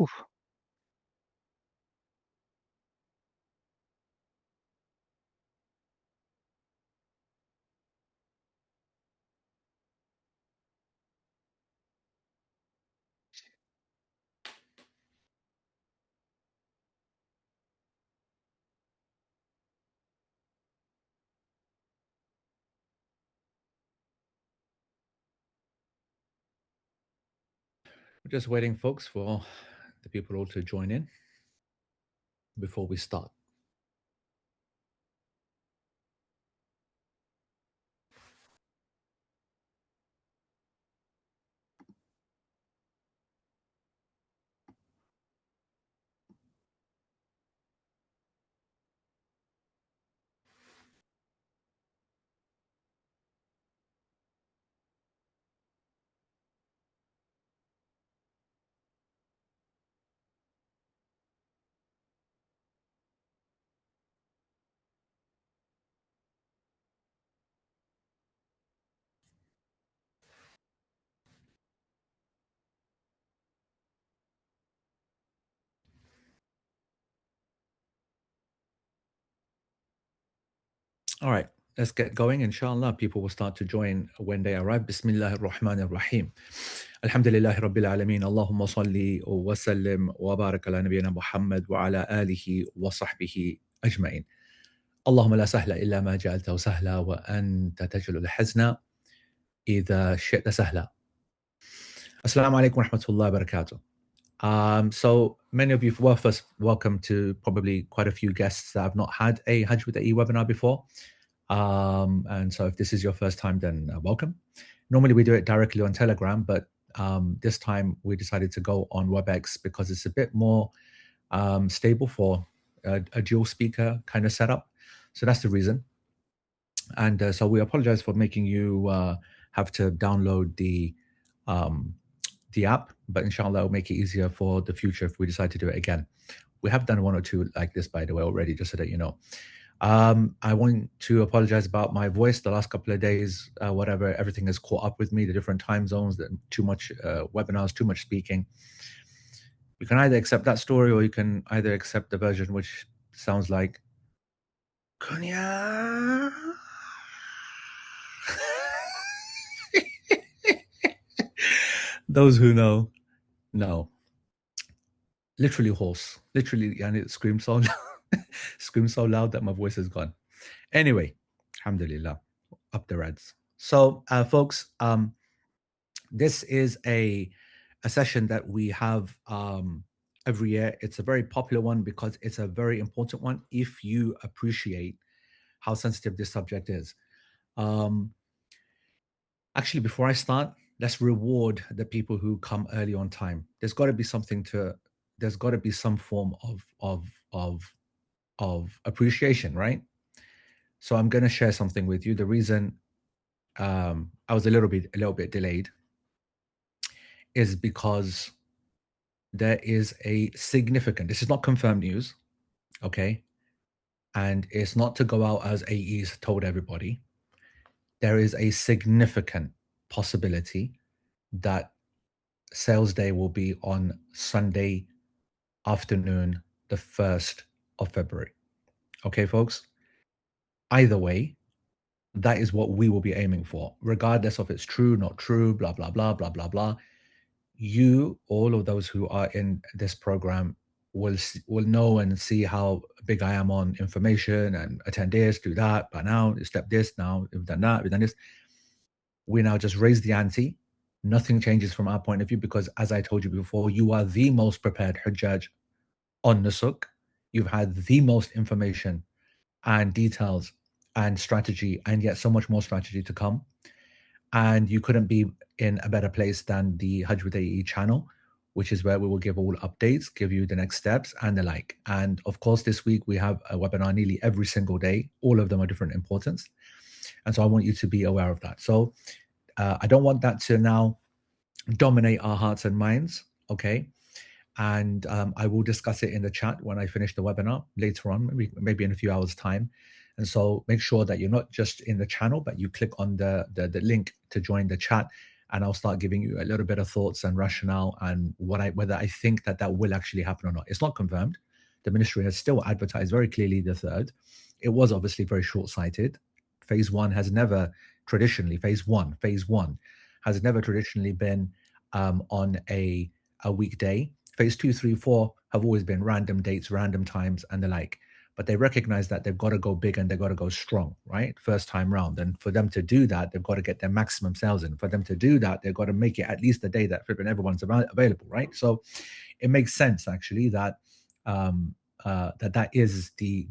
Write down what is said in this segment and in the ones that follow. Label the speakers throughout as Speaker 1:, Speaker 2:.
Speaker 1: Oof.
Speaker 2: We're just waiting, folks, for the people all to join in before we start. All right, let's get going. Inshallah, people will start to join when they arrive. Bismillah ar-Rahman ar-Rahim. Alhamdulillah Rabbil Alameen. Allahumma salli wa sallim wa barak ala nabiyyina Muhammad wa ala alihi wa sahbihi ajma'in. اللهم لا سهل إلا ما جعلته سهلا وأنت تجعل الحزن إذا شئت سهلا. Assalamu alaikum wa rahmatullahi wa barakatuh. So many of you, well, first, welcome to probably quite a few guests that have not had a Hajj with AE webinar before. And so if this is your first time, then welcome. Normally we do it directly on Telegram, but this time we decided to go on WebEx because it's a bit more stable for a dual speaker kind of setup. So that's the reason. And so we apologize for making you have to download the app, but inshallah it'll make it easier for the future if we decide to do it again. We have done one or two like this, by the way, already, just so that you know. I want to apologize about my voice the last couple of days, whatever, everything has caught up with me, the different time zones, too much webinars, too much speaking. You can either accept that story or you can either accept the version which sounds like Kunya. Those who know. Literally hoarse. Literally, and it screams so loud, screams so loud that my voice is gone. Anyway, alhamdulillah, up the reds. So, folks, this is a session that we have every year. It's a very popular one because it's a very important one if you appreciate how sensitive this subject is. Actually, before I start, let's reward the people who come early on time. There's got to be something to. There's got to be some form of appreciation, right? So I'm going to share something with you. The reason I was a little bit delayed is because there is a significant. This is not confirmed news, okay, and it's not to go out as AEs told everybody. There is a significant possibility that sales day will be on Sunday afternoon, the 1st of February. Okay, folks? Either way, that is what we will be aiming for, regardless of it's true, not true, blah, blah, blah, blah, blah, blah. You, all of those who are in this program, will know and see how big I am on information and attend this, do that, but now, step this, now, we've done that, we've done this. We now just raise the ante. Nothing changes from our point of view because, as I told you before, you are the most prepared Hujjaj on Nusuk. You've had the most information and details and strategy, and yet so much more strategy to come. And you couldn't be in a better place than the Hajj with AE channel, which is where we will give all updates, give you the next steps and the like. And of course, this week we have a webinar nearly every single day. All of them are different importance. And so I want you to be aware of that. So I don't want that to now dominate our hearts and minds, okay? And I will discuss it in the chat when I finish the webinar later on, maybe in a few hours' time. And so make sure that you're not just in the channel, but you click on the link to join the chat and I'll start giving you a little bit of thoughts and rationale and whether I think that will actually happen or not. It's not confirmed. The ministry has still advertised very clearly the 3rd. It was obviously very short-sighted. Phase one has never traditionally, phase one has never traditionally been on a weekday. Phase 2, 3, 4 have always been random dates, random times, and the like. But they recognize that they've got to go big and they've got to go strong, right? First time round. And for them to do that, they've got to get their maximum sales in. For them to do that, they've got to make it at least the day that flipping everyone's available, right? So it makes sense actually that that is the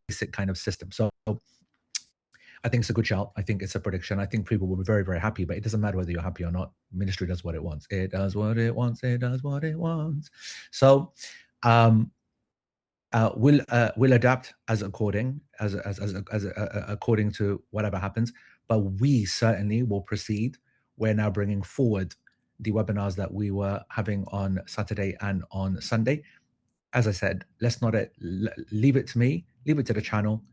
Speaker 2: basic kind of system. So I think it's a good shout. I think it's a prediction. I think people will be very, very happy, but it doesn't matter whether you're happy or not. Ministry does what it wants. It does what it wants. It does what it wants. So we'll adapt according to whatever happens. But we certainly will proceed. We're now bringing forward the webinars that we were having on Saturday and on Sunday. As I said, let's not leave it to me. Leave it to the channel.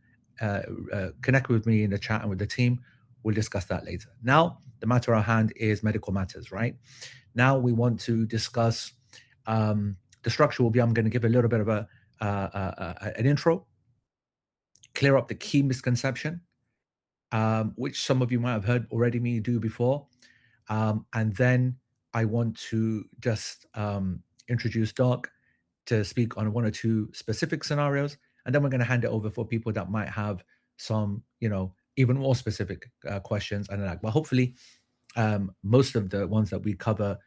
Speaker 2: Connect with me in the chat and with the team. We'll discuss that later. Now, the matter at hand is medical matters, right? Now we want to discuss the structure. Will be I'm going to give a little bit of an intro, clear up the key misconception, which some of you might have heard already me do before, and then I want to just introduce Doc to speak on one or two specific scenarios, and then we're going to hand it over for people that might have some, even more specific questions and like. But hopefully, most of the ones that we cover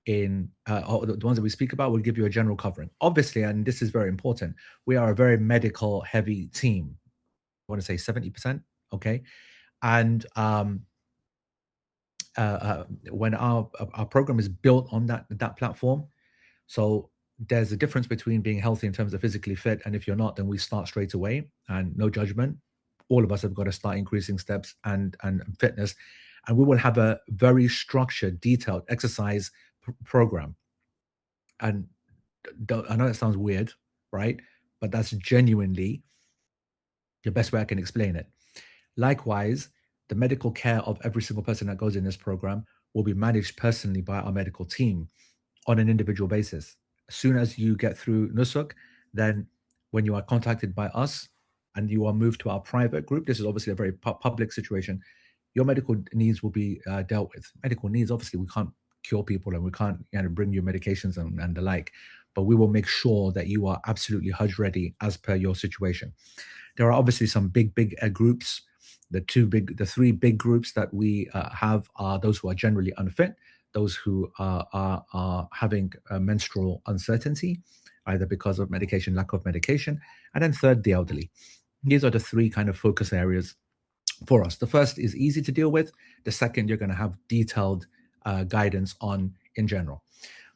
Speaker 2: or the ones that we speak about will give you a general covering. Obviously, and this is very important, we are a very medical heavy team. I want to say 70%, okay, and when our program is built on that platform, so there's a difference between being healthy in terms of physically fit, and if you're not, then we start straight away and no judgment. All of us have got to start increasing steps and fitness, and we will have a very structured, detailed exercise program. And I know that sounds weird, right? But that's genuinely the best way I can explain it. Likewise, the medical care of every single person that goes in this program will be managed personally by our medical team on an individual basis. As soon as you get through Nusuk, then when you are contacted by us and you are moved to our private group, this is obviously a very public situation, your medical needs will be dealt with. Medical needs, obviously, we can't cure people and we can't bring you medications and the like, but we will make sure that you are absolutely Hajj ready as per your situation. There are obviously some big groups. The three big groups that we have are those who are generally unfit, those who are having menstrual uncertainty, either because of medication, lack of medication, and then third, the elderly. These are the three kind of focus areas for us. The first is easy to deal with. The second, you're going to have detailed guidance on in general.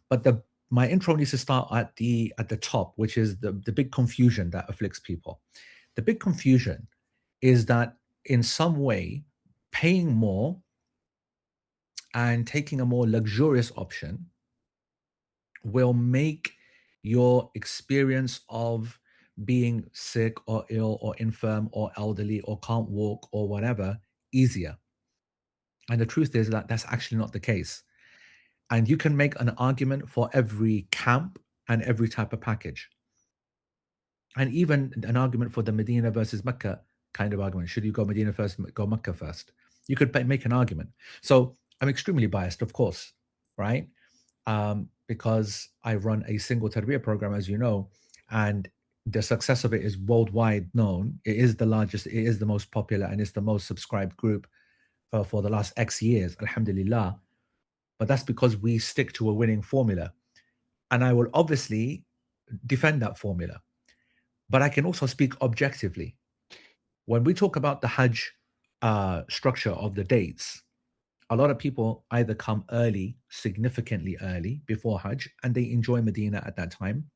Speaker 2: But my intro needs to start at the top, which is the big confusion that afflicts people. The big confusion is that in some way, paying more and taking a more luxurious option will make your experience of being sick or ill or infirm or elderly or can't walk or whatever easier. And the truth is that that's actually not the case. And you can make an argument for every camp and every type of package. And even an argument for the Medina versus Mecca kind of argument. Should you go Medina first, go Mecca first? You could make an argument. So I'm extremely biased, of course, right? Because I run a single tarbiyah program, as you know, and the success of it is worldwide known. It is the largest, it is the most popular, and it's the most subscribed group for the last X years, alhamdulillah. But that's because we stick to a winning formula. And I will obviously defend that formula. But I can also speak objectively. When we talk about the Hajj structure of the dates, a lot of people either come early, significantly early before Hajj, and they enjoy Medina at that time,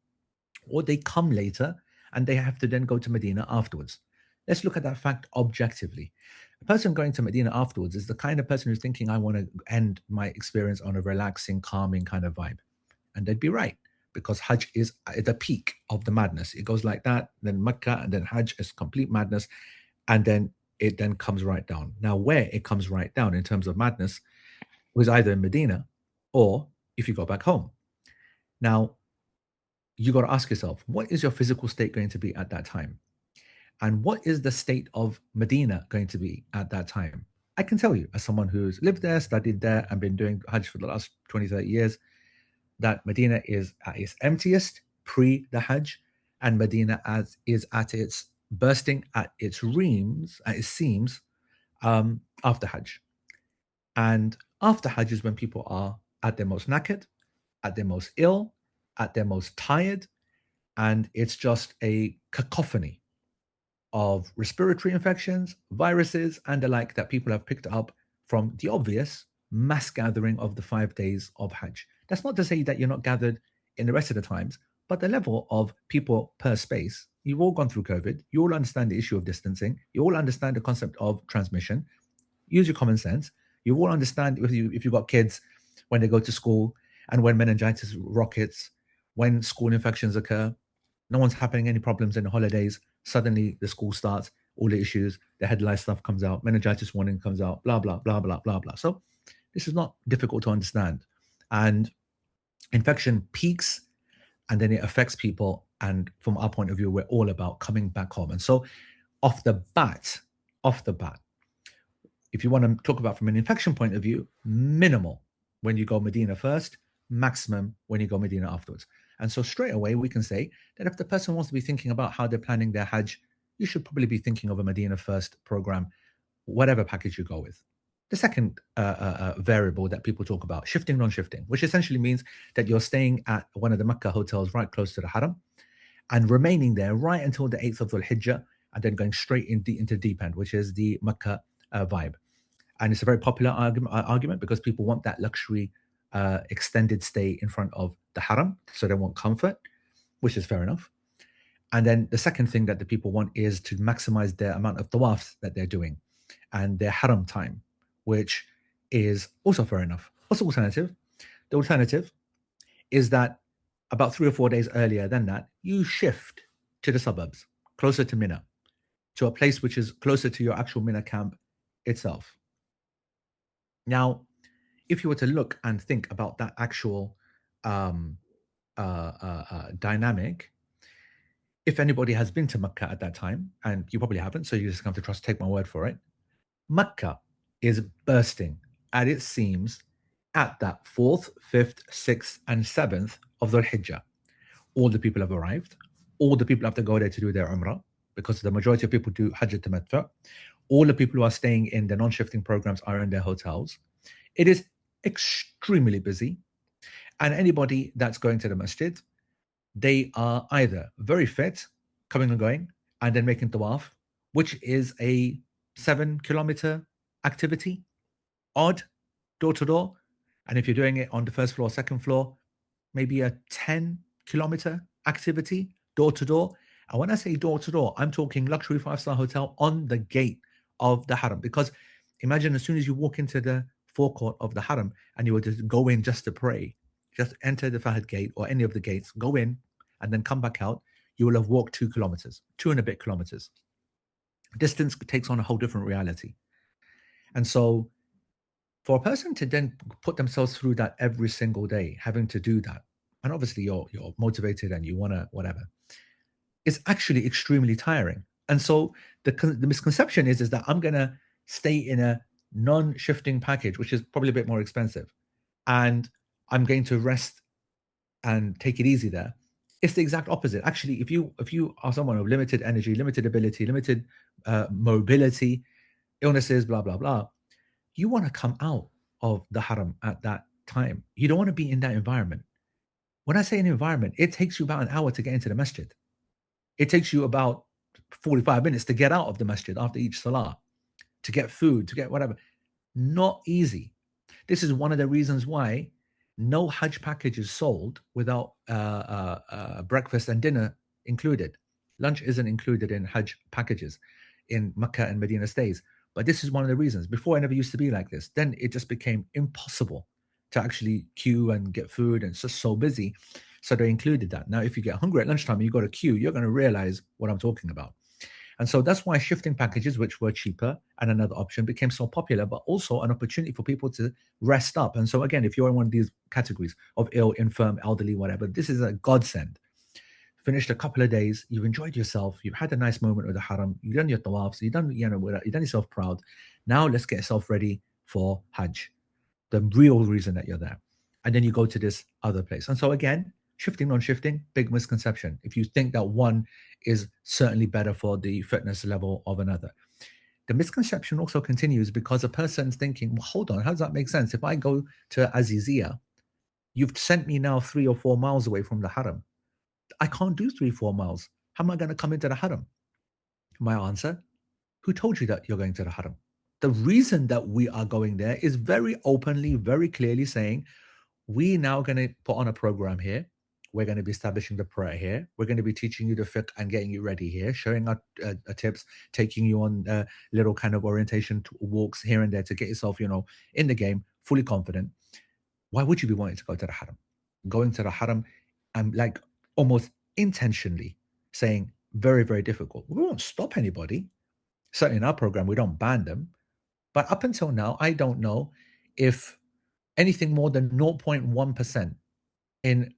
Speaker 2: or they come later and they have to then go to Medina afterwards. Let's look at that fact objectively. A person going to Medina afterwards is the kind of person who's thinking, I want to end my experience on a relaxing, calming kind of vibe. And they'd be right, because Hajj is at the peak of the madness. It goes like that, then Mecca, and then Hajj is complete madness, and then it then comes right down. Now, where it comes right down in terms of madness, was either in Medina or if you go back home. Now, you got to ask yourself, what is your physical state going to be at that time? And what is the state of Medina going to be at that time? I can tell you, as someone who's lived there, studied there, and been doing Hajj for the last 20, 30 years, that Medina is at its emptiest pre the Hajj, and Medina is at its bursting at its seams after Hajj. And after Hajj is when people are at their most knackered, at their most ill, at their most tired, and it's just a cacophony of respiratory infections, viruses, and the like that people have picked up from the obvious mass gathering of the 5 days of Hajj. That's not to say that you're not gathered in the rest of the times, but the level of people per space, you've all gone through COVID, you all understand the issue of distancing, you all understand the concept of transmission, use your common sense, you all understand if you've got kids when they go to school and when meningitis rockets, when school infections occur, no one's having any problems in the holidays. Suddenly the school starts, all the issues, the headline stuff comes out, meningitis warning comes out, blah, blah, blah, blah, blah, blah. So this is not difficult to understand. And infection peaks and then it affects people. And from our point of view, we're all about coming back home. And so off the bat, if you want to talk about from an infection point of view, minimal when you go Medina first, maximum when you go Medina afterwards. And so straight away, we can say that if the person wants to be thinking about how they're planning their Hajj, you should probably be thinking of a Medina first program, whatever package you go with. The second variable that people talk about, shifting, non-shifting, which essentially means that you're staying at one of the Mecca hotels right close to the Haram and remaining there right until the 8th of Dhul Hijjah and then going straight into deep end, which is the Mecca vibe. And it's a very popular argument because people want that luxury extended stay in front of the Haram, so they want comfort, which is fair enough. And then the second thing that the people want is to maximize their amount of tawafs that they're doing and their Haram time, which is also fair enough. What's the alternative? The alternative is that about 3 or 4 days earlier than that, you shift to the suburbs, closer to Mina, to a place which is closer to your actual Mina camp itself. Now, if you were to look and think about that actual dynamic, if anybody has been to Mecca at that time, and you probably haven't, so you just have to take my word for it, Mecca is bursting at its seams at that 4th, 5th, 6th, and 7th of Dhul Hijjah. All the people have arrived. All the people have to go there to do their Umrah, because the majority of people do Hajj Tamattu. All the people who are staying in the non-shifting programs are in their hotels. It is extremely busy. And anybody that's going to the masjid, they are either very fit, coming and going, and then making tawaf, which is a 7-kilometer activity, odd, door to door. And if you're doing it on the first floor, second floor, maybe a 10-kilometer activity, door to door. And when I say door to door, I'm talking luxury 5-star hotel on the gate of the Haram. Because imagine as soon as you walk into the forecourt of the Haram and you were to go in just to pray, just enter the Fahad gate or any of the gates, go in and then come back out, you will have walked 2 kilometers, 2 and a bit kilometers. Distance takes on a whole different reality. And so for a person to then put themselves through that every single day, having to do that, and obviously you're motivated and you want to whatever, it's actually extremely tiring. And so the misconception is that I'm going to stay in a non-shifting package, which is probably a bit more expensive, and I'm going to rest and take it easy there. It's the exact opposite. Actually, if you are someone of limited energy, limited ability, limited mobility, illnesses, blah, blah, blah, you want to come out of the Haram at that time. You don't want to be in that environment. When I say an environment, it takes you about an hour to get into the masjid. It takes you about 45 minutes to get out of the masjid after each salah, to get food, to get whatever. Not easy. This is one of the reasons why no Hajj package is sold without breakfast and dinner included. Lunch isn't included in Hajj packages in Mecca and Medina stays. But this is one of the reasons. Before, it never used to be like this. Then it just became impossible to actually queue and get food, and it's just so busy. So they included that. Now, if you get hungry at lunchtime and you got to queue, you're going to realize what I'm talking about. And so that's why shifting packages, which were cheaper and another option, became so popular, but also an opportunity for people to rest up. And so, again, if you're in one of these categories of ill, infirm, elderly, whatever, this is a godsend. Finished a couple of days, you've enjoyed yourself, you've had a nice moment with the haram, you've done your tawafs, you've done, you've done yourself proud. Now let's get yourself ready for Hajj, the real reason that you're there. And then you go to this other place. And so again, shifting, non-shifting, big misconception. If you think that one is certainly better for the fitness level of another. The misconception also continues because a person's thinking, well, hold on, how does that make sense? If I go to Azizia, you've sent me now 3 or 4 miles away from the haram. I can't do 3, 4 miles. How am I going to come into the haram? My answer, who told you that you're going to the haram? The reason that we are going there is very openly, very clearly saying, we now going to put on a program here. We're going to be establishing the prayer here. We're going to be teaching you the fiqh and getting you ready here, showing our tips, taking you on little kind of orientation walks here and there to get yourself, in the game, fully confident. Why would you be wanting to go to the haram? Going to the haram, I'm like almost intentionally saying very, very difficult. We won't stop anybody. Certainly in our program, we don't ban them. But up until now, I don't know if anything more than 0.1% in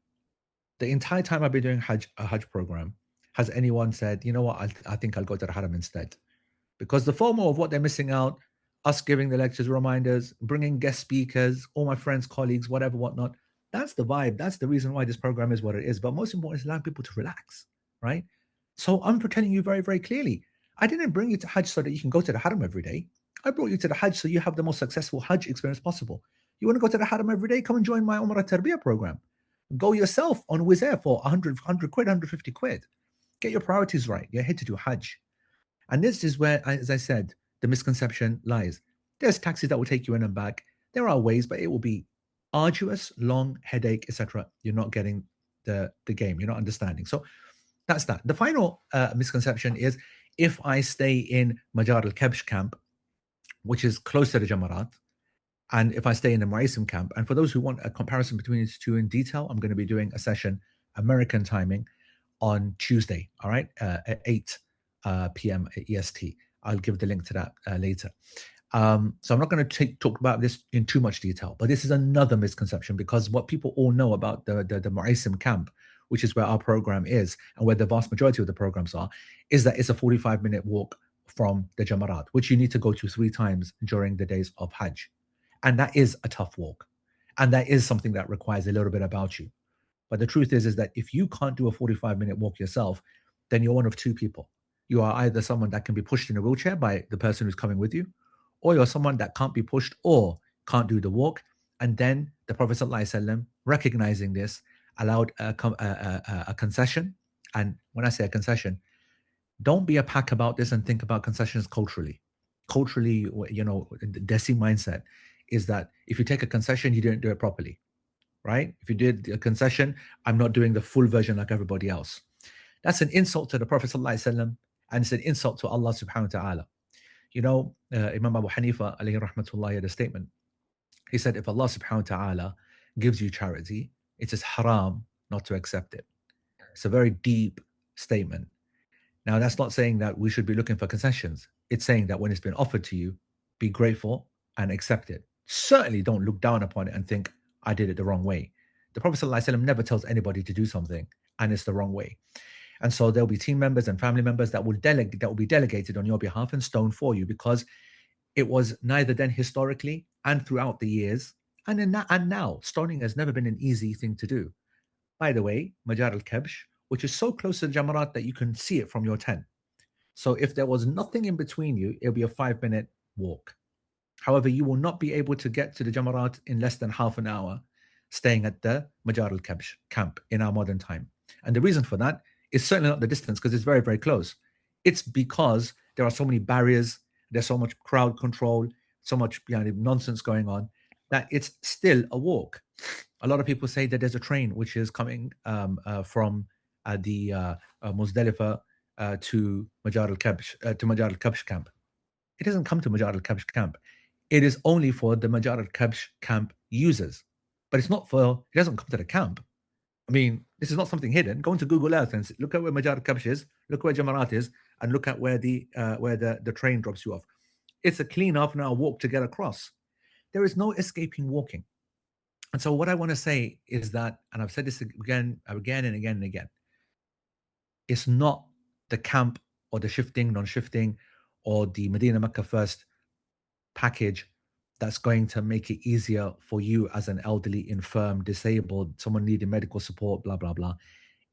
Speaker 2: the entire time I've been doing a Hajj program has anyone said, you know what, I think I'll go to the haram instead. Because the FOMO of what they're missing out, us giving the lectures, reminders, bringing guest speakers, all my friends, colleagues, whatever, whatnot, that's the vibe. That's the reason why this program is what it is. But most important is allowing people to relax, right? So I'm telling you very, very clearly, I didn't bring you to Hajj so that you can go to the haram every day. I brought you to the Hajj so you have the most successful Hajj experience possible. You want to go to the haram every day? Come and join my Umrah Tarbiyah program. Go yourself on Wizz Air for 100 quid, 150 quid. Get your priorities right. You're here to do Hajj. And this is where, as I said, the misconception lies. There's taxis that will take you in and back. There are ways, but it will be arduous, long, headache, etc. You're not getting the game. You're not understanding. So that's that. The final misconception is if I stay in Majar al-Kabsh camp, which is close to the Jamarat, and if I stay in the Maraisim camp, and for those who want a comparison between these two in detail, I'm going to be doing a session, American timing, on Tuesday, all right, at 8 p.m. EST. I'll give the link to that later. So I'm not going to talk about this in too much detail, but this is another misconception because what people all know about the Maraisim camp, which is where our program is and where the vast majority of the programs are, is that it's a 45-minute walk from the Jamarat, which you need to go to 3 times during the days of Hajj. And that is a tough walk. And that is something that requires a little bit about you. But the truth is that if you can't do a 45-minute walk yourself, then you're one of 2 people. You are either someone that can be pushed in a wheelchair by the person who's coming with you, or you're someone that can't be pushed or can't do the walk. And then the Prophet ﷺ, recognizing this, allowed a concession. And when I say a concession, don't be a pack about this and think about concessions culturally. Culturally, the Desi mindset is that if you take a concession, you didn't do it properly, right? If you did a concession, I'm not doing the full version like everybody else. That's an insult to the Prophet ﷺ, and it's an insult to Allah subhanahu wa ta'ala. Imam Abu Hanifa alayhi rahmatullah had a statement. He said, if Allah subhanahu wa ta'ala gives you charity, it is haram not to accept it. It's a very deep statement. Now, that's not saying that we should be looking for concessions. It's saying that when it's been offered to you, be grateful and accept it. Certainly don't look down upon it and think, I did it the wrong way. The Prophet ﷺ never tells anybody to do something and it's the wrong way. And so there'll be team members and family members that will be delegated on your behalf and stoned for you because it was neither then historically and throughout the years and now stoning has never been an easy thing to do. By the way, Majar al-Kabsh, which is so close to the Jamarat that you can see it from your tent. So if there was nothing in between you, it'll be a 5-minute walk. However, you will not be able to get to the Jamarat in less than half an hour staying at the Majar al-Kabsh camp in our modern time. And the reason for that is certainly not the distance because it's very, very close. It's because there are so many barriers, there's so much crowd control, so much nonsense going on that it's still a walk. A lot of people say that there's a train which is coming from the Muzdalifah to Majar al-Kabsh camp. It doesn't come to Majar al-Kabsh camp. It is only for the Majar al-Kabsh camp users, but it doesn't come to the camp. I mean, this is not something hidden. Go into Google Earth and look at where Majar al-Kabsh is, look where Jamarat is, and look at where the train drops you off. It's a clean half an hour walk to get across. There is no escaping walking. And so what I want to say is that, and I've said this again and again and again, it's not the camp or the shifting, non-shifting, or the Medina Mecca first package that's going to make it easier for you as an elderly, infirm, disabled, someone needing medical support, blah, blah, blah.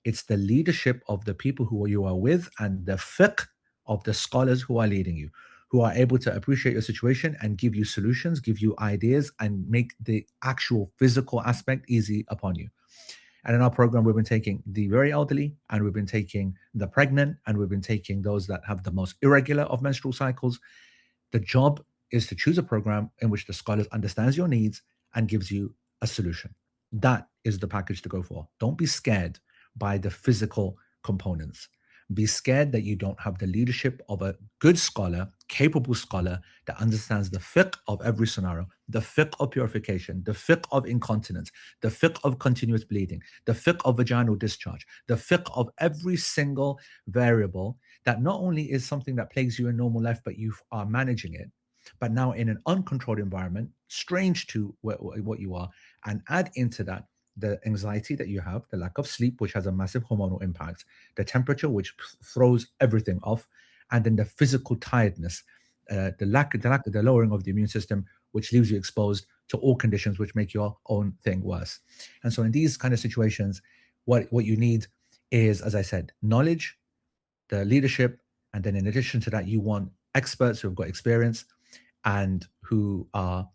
Speaker 2: It's the leadership of the people who you are with and the fiqh of the scholars who are leading you, who are able to appreciate your situation and give you solutions, give you ideas, and make the actual physical aspect easy upon you. And in our program, we've been taking the very elderly, and we've been taking the pregnant, and we've been taking those that have the most irregular of menstrual cycles. The job is to choose a program in which the scholars understands your needs and gives you a solution. That is the package to go for. Don't be scared by the physical components. Be scared that you don't have the leadership of a good scholar, capable scholar that understands the fiqh of every scenario, the fiqh of purification, the fiqh of incontinence, the fiqh of continuous bleeding, the fiqh of vaginal discharge, the fiqh of every single variable that not only is something that plagues you in normal life, but you are managing it, but now in an uncontrolled environment, strange to what you are, and add into that the anxiety that you have, the lack of sleep, which has a massive hormonal impact, the temperature, which throws everything off, and then the physical tiredness, the lowering of the immune system, which leaves you exposed to all conditions which make your own thing worse. And so in these kind of situations, what you need is, as I said, knowledge, the leadership, and then in addition to that, you want experts who have got experience and who are,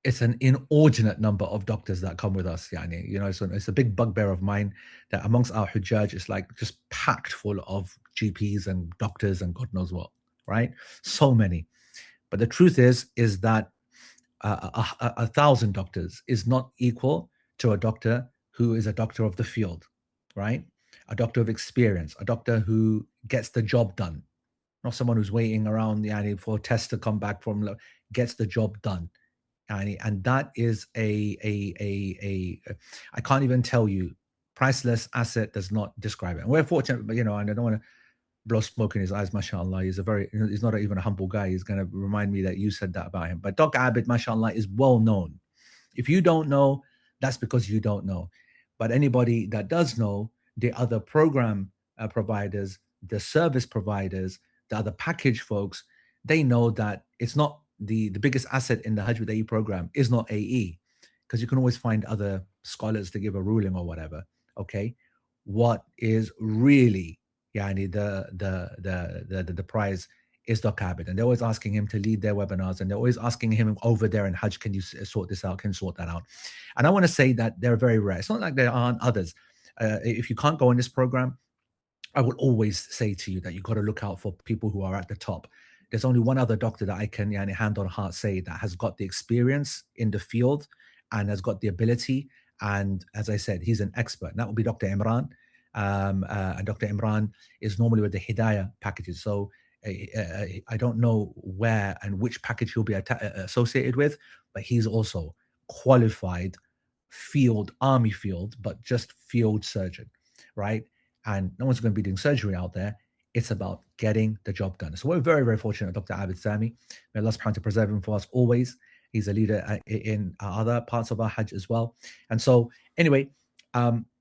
Speaker 2: it's an inordinate number of doctors that come with us. So it's a big bugbear of mine that amongst our Hujjaj, it's like just packed full of GPs and doctors and God knows what, right? So many. But the truth is that 1,000 doctors is not equal to a doctor who is a doctor of the field, right? A doctor of experience, a doctor who gets the job done, not someone who's waiting around for tests to come back from, gets the job done. And that is I can't even tell you, priceless asset does not describe it. And we're fortunate, but and I don't want to blow smoke in his eyes, mashallah. He's not even a humble guy. He's going to remind me that you said that about him. But Dr. Abid, mashallah, is well known. If you don't know, that's because you don't know. But anybody that does know, the other program providers, the service providers, the other package folks, they know that it's not the biggest asset in the Hajj with AE program is not AE, because you can always find other scholars to give a ruling or whatever. Okay, what is really the prize is Dr. Abid, and they're always asking him to lead their webinars, and they're always asking him over there in Hajj, can you sort this out? Can you sort that out? And I want to say that they're very rare. It's not like there aren't others. If you can't go on this program, I will always say to you that you've got to look out for people who are at the top. There's only one other doctor that I can hand on heart say that has got the experience in the field and has got the ability. And as I said, he's an expert. And that would be Dr. Imran. And Dr. Imran is normally with the Hidayah packages. So I don't know where and which package he'll be associated with, but he's also qualified army field, but just field surgeon, right? And no one's going to be doing surgery out there. It's about getting the job done. So we're very, very fortunate, Dr. Abid Sami. May Allah subhanahu wa ta'ala preserve him for us always. He's a leader in other parts of our Hajj as well. And so anyway,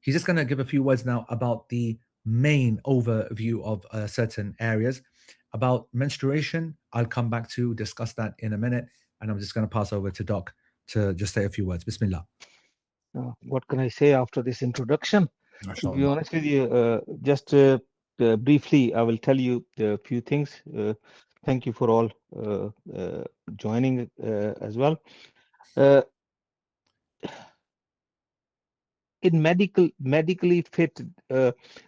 Speaker 2: he's just going to give a few words now about the main overview of certain areas. About menstruation, I'll come back to discuss that in a minute. And I'm just going to pass over to Doc to just say a few words. Bismillah.
Speaker 1: What can I say after this introduction? To be honest with you, just briefly, I will tell you a few things. Thank you for all joining as well. In medically fit,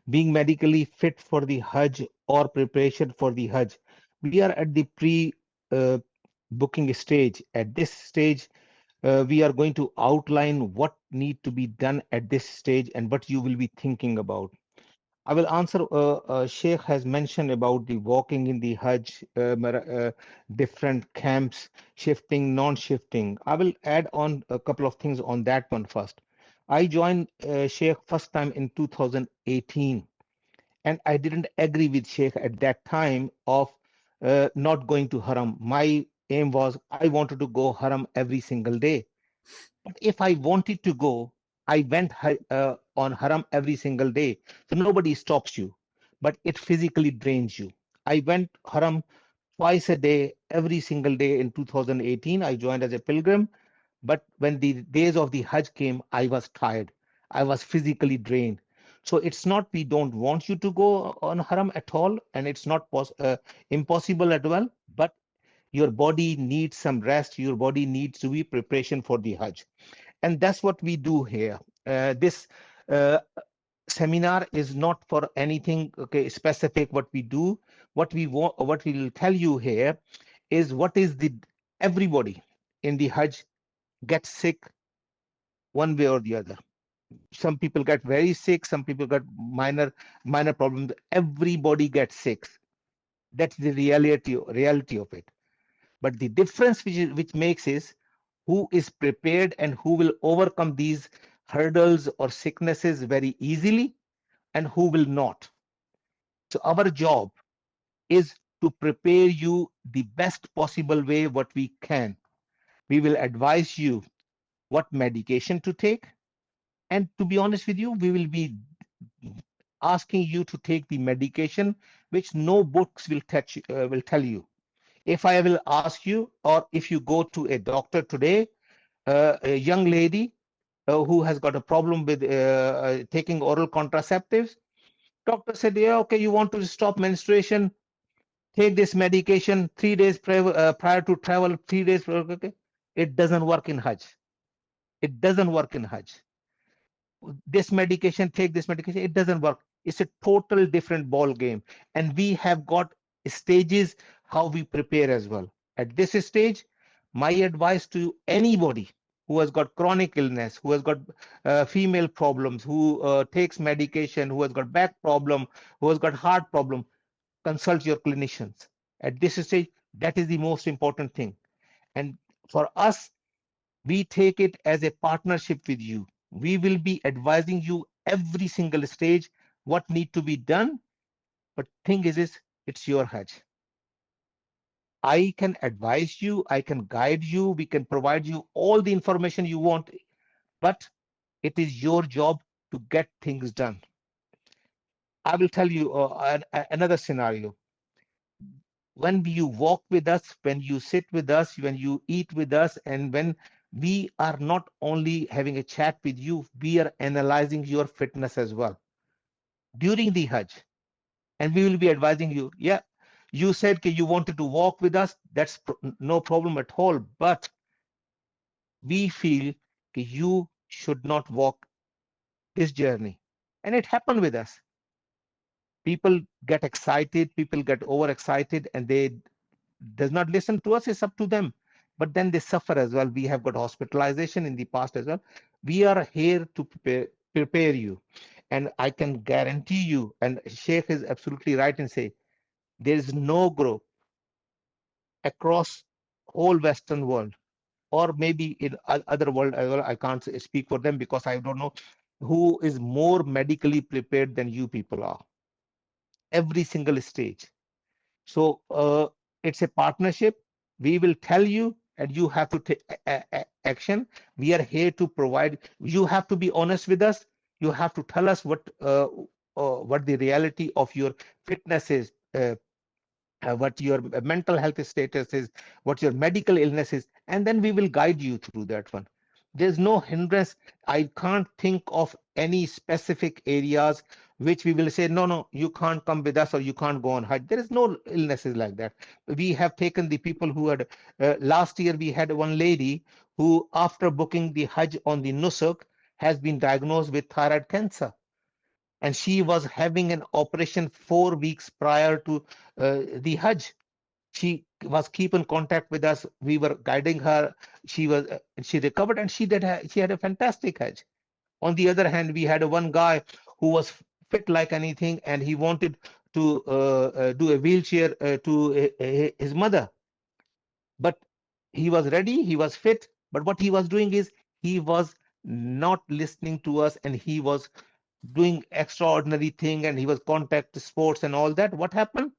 Speaker 1: being medically fit for the Hajj or preparation for the Hajj, we are at the pre-booking stage. At this stage, we are going to outline what need to be done at this stage and what you will be thinking about. I will answer. Sheikh has mentioned about the walking in the Hajj, different camps, shifting, non-shifting. I will add on a couple of things on that one first. I joined Sheikh first time in 2018, and I didn't agree with Sheikh at that time of not going to Haram. My aim was I wanted to go Haram every single day. But if I wanted to go, I went on Haram every single day. So nobody stops you, but it physically drains you. I went Haram twice a day, every single day in 2018. I joined as a pilgrim. But when the days of the Hajj came, I was tired. I was physically drained. So it's not we don't want you to go on Haram at all, and it's not impossible as well. But your body needs some rest. Your body needs to be preparation for the Hajj, and that's what we do here. This uh, seminar is not for anything okay specific. What we do, what we want, what we will tell you here is what is the everybody in the Hajj gets sick one way or the other. Some people get very sick, some people get minor problems. Everybody gets sick. That's the reality of it. But the difference which makes is who is prepared and who will overcome these hurdles or sicknesses very easily and who will not. So our job is to prepare you the best possible way what we can. We will advise you what medication to take. And to be honest with you, we will be asking you to take the medication which no books will tell you. If I will ask you, or if you go to a doctor today, a young lady who has got a problem with taking oral contraceptives, doctor said, yeah, okay, you want to stop menstruation, take this medication 3 days prior to travel, 3 days. Okay. It doesn't work in Hajj. It doesn't work in Hajj. This medication, take this medication, it doesn't work. It's a total different ball game. And we have got stages how we prepare as well. At this stage, my advice to anybody who has got chronic illness, who has got female problems, who takes medication, who has got back problem, who has got heart problem, consult your clinicians. At this stage, that is the most important thing. And for us, we take it as a partnership with you. We will be advising you every single stage what need to be done. But thing is it's your Hajj. I can advise you, I can guide you, we can provide you all the information you want, but it is your job to get things done. I will tell you another scenario. When you walk with us, when you sit with us, when you eat with us, and when we are not only having a chat with you, we are analyzing your fitness as well during the Hajj. And we will be advising you, yeah, you said that you wanted to walk with us. That's no problem at all. But we feel that you should not walk this journey. And it happened with us. People get excited, people get overexcited, and they does not listen to us. It's up to them, but then they suffer as well. We have got hospitalization in the past as well. We are here to prepare you, and I can guarantee you, and Sheikh is absolutely right in say there is no group across whole Western world, or maybe in other world as well. I can't speak for them because I don't know who is more medically prepared than you people are. Every single stage. So it's a partnership. We will tell you, and you have to take action. We are here to provide. You have to be honest with us. You have to tell us what the reality of your fitness is, what your mental health status is, what your medical illness is, and then we will guide you through that one. There's no hindrance. I can't think of any specific areas which we will say, no, no, you can't come with us or you can't go on Hajj. There is no illnesses like that. We have taken the people who had, last year we had one lady who, after booking the Hajj on the Nusuk, has been diagnosed with thyroid cancer, and she was having an operation 4 weeks prior to the Hajj. She was keep in contact with us. We were guiding her. She recovered, and she had a fantastic Hajj. On the other hand, we had one guy who was fit like anything, and he wanted to do a wheelchair to his mother, but he was ready, he was fit, but what he was doing is he was not listening to us, and he was doing extraordinary thing, and he was contact sports and all that. What happened?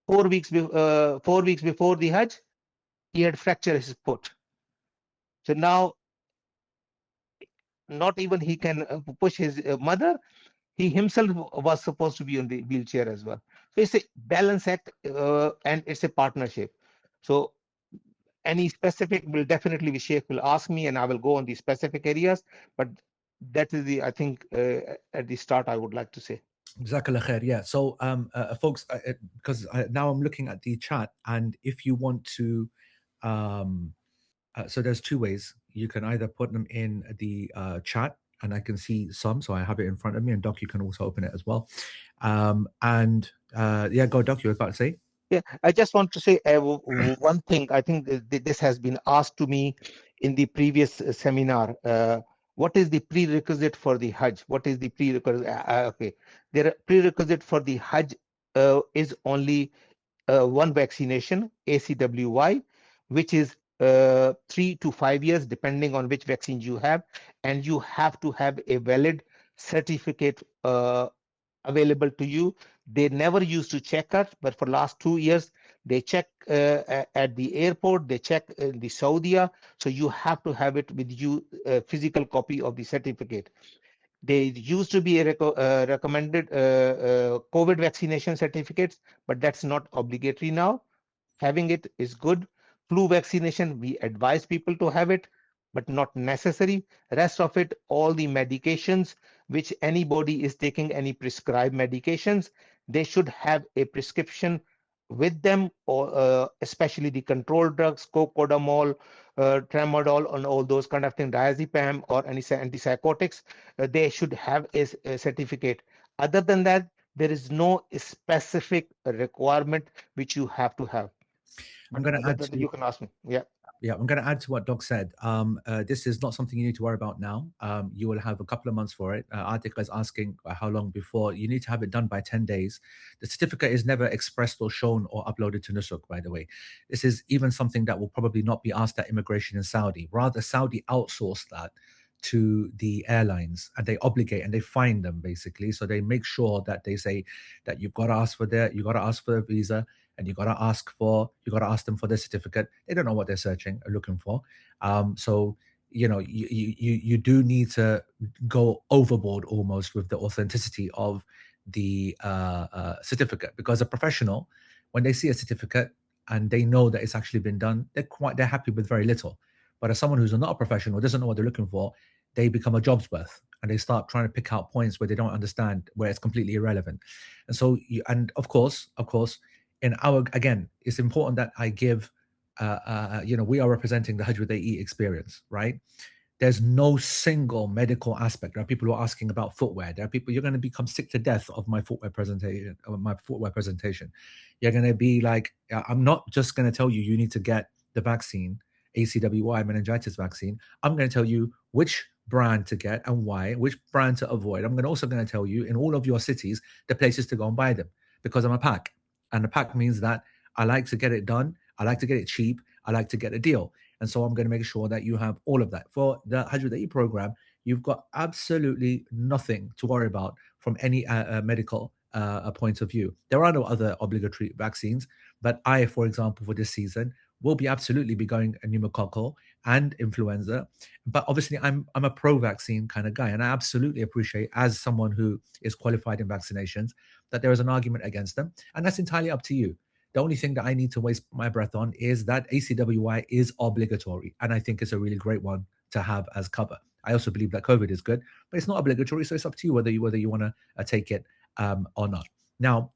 Speaker 1: 4 weeks before the Hajj, he had fractured his foot. So now, not even he can push his mother. He himself was supposed to be on the wheelchair as well. So it's a balance act, and it's a partnership. So any specific will definitely the Sheikh will ask me, and I will go on the specific areas. But that is the, I think, at the start I would like to say.
Speaker 2: Jazakallah khair. Yeah. So, folks, because now I'm looking at the chat, and if you want to, um, so there's two ways. You can either put them in the chat, and I can see some, so I have it in front of me, and Doc, you can also open it as well. And yeah, go, Doc. You were about to say?
Speaker 1: Yeah, I just want to say one thing. I think this has been asked to me in the previous seminar. What is the prerequisite for the Hajj? What is the prerequisite? Okay, the prerequisite for the Hajj is only one vaccination, ACWY, which is 3 to 5 years, depending on which vaccine you have, and you have to have a valid certificate available to you. They never used to check us, but for last 2 years, they check at the airport, they check in the Saudia. So you have to have it with you, a physical copy of the certificate. They used to be a recommended COVID vaccination certificates, but that's not obligatory now. Having it is good. Flu vaccination, we advise people to have it, but not necessary. Rest of it, all the medications which anybody is taking, any prescribed medications, they should have a prescription with them, or especially the controlled drugs, cocodamol, tramadol, and all those kind of things, diazepam or any antipsychotics. They should have a certificate. Other than that, there is no specific requirement which you have to have.
Speaker 2: I'm
Speaker 1: But
Speaker 2: going to
Speaker 1: other
Speaker 2: add
Speaker 1: than that,
Speaker 2: to
Speaker 1: you can ask me. Yeah.
Speaker 2: Yeah, I'm going to add to what Doc said. This is not something you need to worry about now. You will have a couple of months for it. Atika is asking how long before. You need to have it done by 10 days. The certificate is never expressed or shown or uploaded to Nusuk, by the way. This is even something that will probably not be asked at immigration in Saudi. Rather, Saudi outsource that to the airlines, and they obligate and they fine them, basically. So they make sure that they say that you've got to ask for their, you got to ask for a visa, and you got to ask them for their certificate. They don't know what they're searching or looking for. So you do need to go overboard almost with the authenticity of the certificate, because a professional, when they see a certificate and they know that it's actually been done, they're happy with very little. But as someone who's not a professional, doesn't know what they're looking for, they become a job's worth, and they start trying to pick out points where they don't understand, where it's completely irrelevant. And so, and of course, in our, again, it's important that I give, we are representing the Hajj with AE experience, right? There's no single medical aspect. There are people who are asking about footwear. There are people, you're going to become sick to death of my footwear presentation. You're going to be like, I'm not just going to tell you you need to get the vaccine, ACWY meningitis vaccine. I'm going to tell you which brand to get and why, which brand to avoid. I'm also going to tell you in all of your cities the places to go and buy them, because I'm a pack. And the pack means that I like to get it done. I like to get it cheap. I like to get a deal. And so I'm going to make sure that you have all of that. For the Hajj with AE program, you've got absolutely nothing to worry about from any medical point of view. There are no other obligatory vaccines, but I, for example, for this season, will be absolutely be going a pneumococcal and influenza. But obviously, I'm a pro-vaccine kind of guy, and I absolutely appreciate, as someone who is qualified in vaccinations, that there is an argument against them, and that's entirely up to you. The only thing that I need to waste my breath on is that ACWY is obligatory, and I think it's a really great one to have as cover. I also believe that COVID is good, but it's not obligatory, so it's up to you whether you want to take it or not. Now,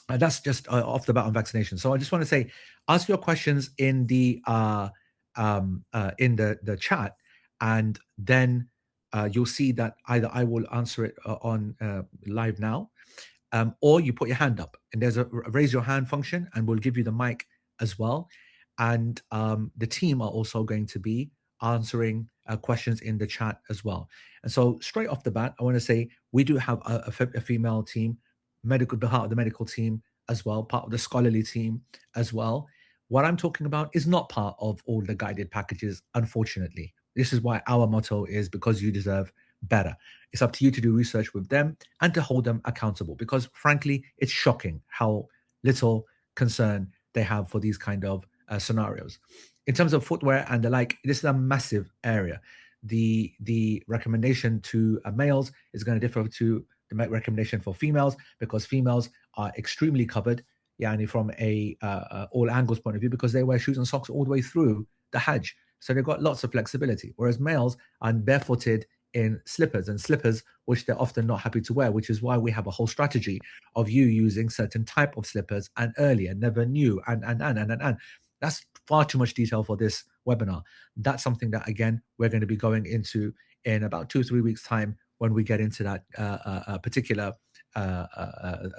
Speaker 2: that's just off the bat on vaccination. So I just want to say, ask your questions in the the chat, and then you'll see that either I will answer it on live now, or you put your hand up, and there's a raise your hand function, and we'll give you the mic as well. And the team are also going to be answering questions in the chat as well. And so, straight off the bat, I want to say we do have a female team, part of the medical team as well, part of the scholarly team as well. What I'm talking about is not part of all the guided packages, unfortunately. This is why our motto is, because you deserve, better. It's up to you to do research with them and to hold them accountable, because frankly, it's shocking how little concern they have for these kind of scenarios. In terms of footwear and the like, this is a massive area. The recommendation to males is going to differ to the recommendation for females, because females are extremely covered, yani from a all angles point of view, because they wear shoes and socks all the way through the Hajj. So they've got lots of flexibility. Whereas males are barefooted in slippers, and slippers which they're often not happy to wear, which is why we have a whole strategy of you using certain type of slippers and earlier, never new, and. That's far too much detail for this webinar. That's something that, again, we're going to be going into in about 2 or 3 weeks' time when we get into that particular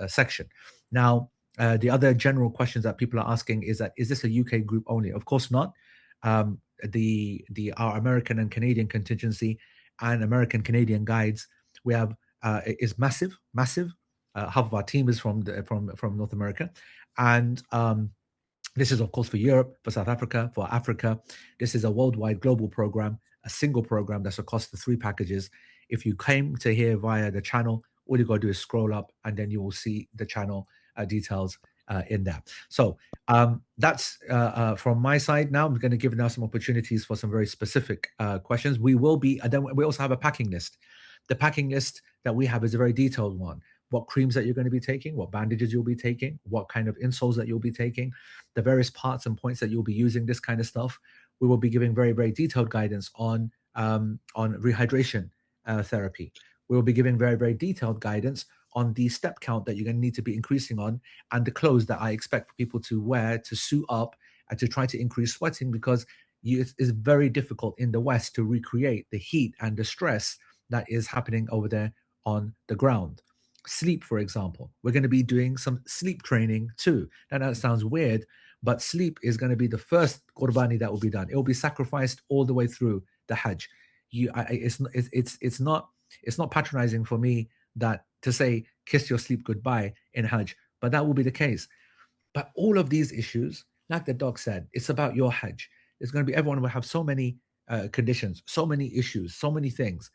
Speaker 2: section. Now, the other general questions that people are asking is that, is this a UK group only? Of course not. Our American and Canadian contingency and American Canadian guides, we have is massive. Half of our team is from North America, and this is, of course, for Europe, for South Africa, for Africa. This is a worldwide global program, a single program that's across the 3 packages. If you came to here via the channel, all you got to do is scroll up, and then you will see the channel details in there. So that's from my side. Now I'm going to give now some opportunities for some very specific questions. We will be, and then we also have a packing list. The packing list that we have is a very detailed one. What creams that you're going to be taking, what bandages you'll be taking, what kind of insoles that you'll be taking, the various parts and points that you'll be using, this kind of stuff. We will be giving very, very detailed guidance on rehydration therapy. We will be giving very, very detailed guidance on the step count that you're going to need to be increasing on, and the clothes that I expect for people to wear to suit up and to try to increase sweating, because it's very difficult in the West to recreate the heat and the stress that is happening over there on the ground. Sleep, for example, we're going to be doing some sleep training too. Now that sounds weird, but sleep is going to be the first qurbani that will be done. It will be sacrificed all the way through the Hajj. It's not patronizing for me that to say kiss your sleep goodbye in Hajj, but that will be the case. But all of these issues, like the doc said, it's about your Hajj. It's going to be, everyone will have so many conditions, so many issues, so many things.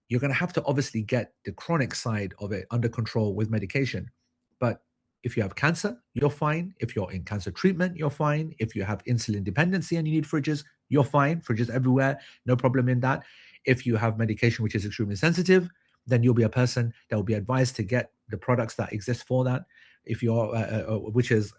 Speaker 2: You're going to have to obviously get the chronic side of it under control with medication. But if you have cancer, you're fine. If you're in cancer treatment, you're fine. If you have insulin dependency and you need fridges, you're fine. Fridges everywhere, no problem in that. If you have medication which is extremely sensitive, then you'll be a person that will be advised to get the products that exist for that. If you're, which is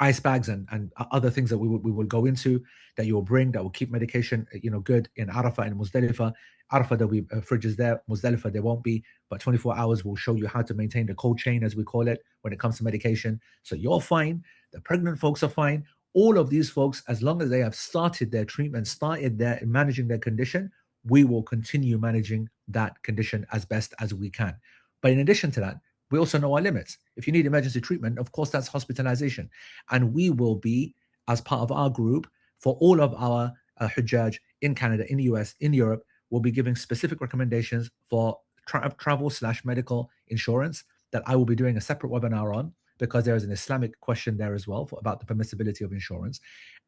Speaker 2: ice bags and other things that we will go into, that you will bring, that will keep medication good in Arafah and Muzdalifah. Arafah, there'll be fridges there. Muzdalifah, there won't be, but 24 hours will show you how to maintain the cold chain, as we call it, when it comes to medication. So you're fine. The pregnant folks are fine. All of these folks, as long as they have started their treatment, started their managing their condition, we will continue managing that condition as best as we can. But in addition to that, we also know our limits. If you need emergency treatment, of course, that's hospitalization. And we will be, as part of our group, for all of our Hujjaj in Canada, in the US, in Europe, we'll be giving specific recommendations for travel/medical insurance that I will be doing a separate webinar on, because there is an Islamic question there as well about the permissibility of insurance.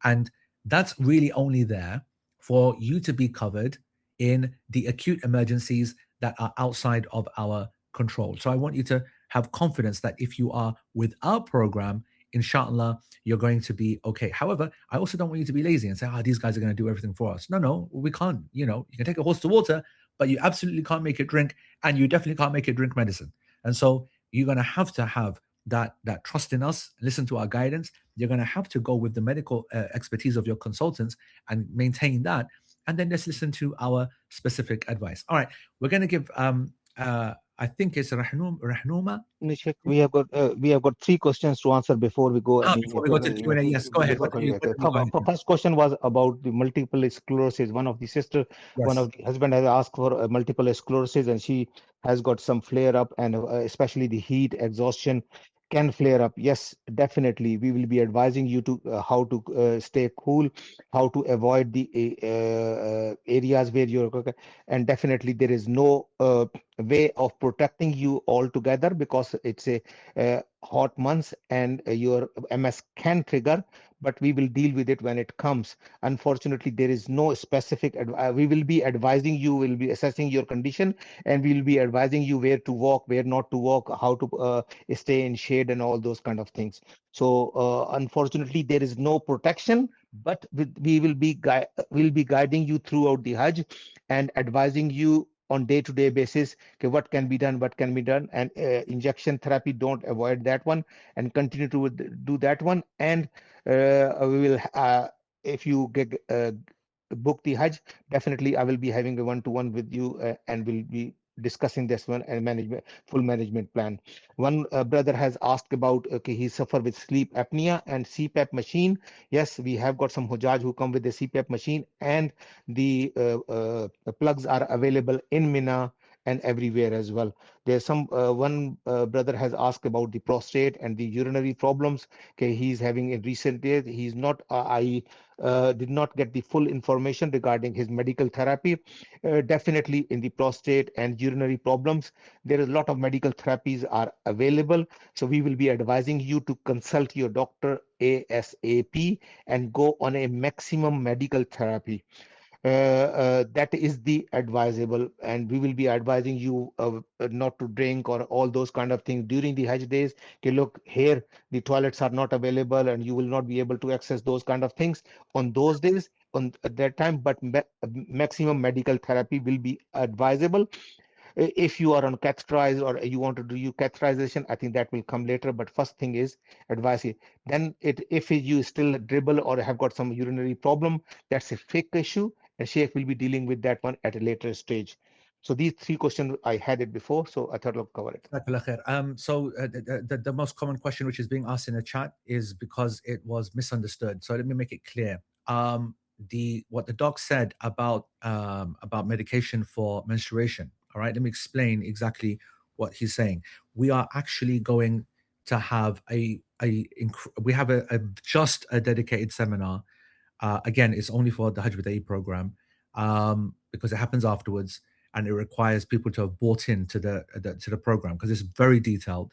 Speaker 2: And that's really only there for you to be covered in the acute emergencies that are outside of our control. So I want you to have confidence that if you are with our program, inshallah, you're going to be okay. However, I also don't want you to be lazy and say, these guys are going to do everything for us. No, we can't. You can take a horse to water, but you absolutely can't make it drink, and you definitely can't make it drink medicine. And so you're going to have that trust in us, listen to our guidance. You're going to have to go with the medical expertise of your consultants and maintain that. And then let's listen to our specific advice. All right, we're going to give I think it's Rahnuma.
Speaker 1: Nishik, we have got 3 questions to answer before we go.
Speaker 2: Before we go to the Q&A, yes, go ahead.
Speaker 1: First question was about the multiple sclerosis. One of the husband has asked for multiple sclerosis, and she has got some flare up, and especially the heat exhaustion can flare up. Yes, definitely. We will be advising you to how to stay cool, how to avoid the areas where you're, and definitely there is no way of protecting you altogether, because it's a hot months and your MS can trigger. but we will deal with it when it comes. Unfortunately, there is no specific we will be advising you, will be assessing your condition, and we will be advising you where to walk, where not to walk, how to stay in shade, and all those kind of things. So unfortunately, there is no protection, but we will be guiding you throughout the Hajj and advising you on day-to-day basis, okay, what can be done, what can be done. And injection therapy, don't avoid that one, and continue to do that one. And we will if you get book the Hajj, definitely I will be having a one-to-one with you, and we'll be discussing this one and management full management plan. One brother has asked about, okay, he suffer with sleep apnea and CPAP machine. Yes, we have got some Hujaj who come with the CPAP machine, and the plugs are available in Mina and everywhere as well. There's some one brother has asked about the prostate and the urinary problems. Okay, he's having in recent days. He's not. I did not get the full information regarding his medical therapy. Definitely in the prostate and urinary problems, there is a lot of medical therapies are available. So we will be advising you to consult your doctor ASAP and go on a maximum medical therapy. That is the advisable, and we will be advising you not to drink or all those kind of things during the Hajj days. Okay, look here, the toilets are not available and you will not be able to access those kind of things on those days on at that time, but maximum medical therapy will be advisable. If you are on catheterized or you want to do you catheterization, I think that will come later. But first thing is advice. Then if you still dribble or have got some urinary problem, that's a fake issue, and Sheikh will be dealing with that one at a later stage. So these three questions I had it before, so I thought I'll cover it.
Speaker 2: Jazakallah khair. So the most common question which is being asked in the chat is because it was misunderstood. So let me make it clear. The what the doc said about medication for menstruation. All right, let me explain exactly what he's saying. We are actually going to have we have just a dedicated seminar. Again, it's only for the Hajj with AE program, because it happens afterwards, and it requires people to have bought into the program because it's very detailed,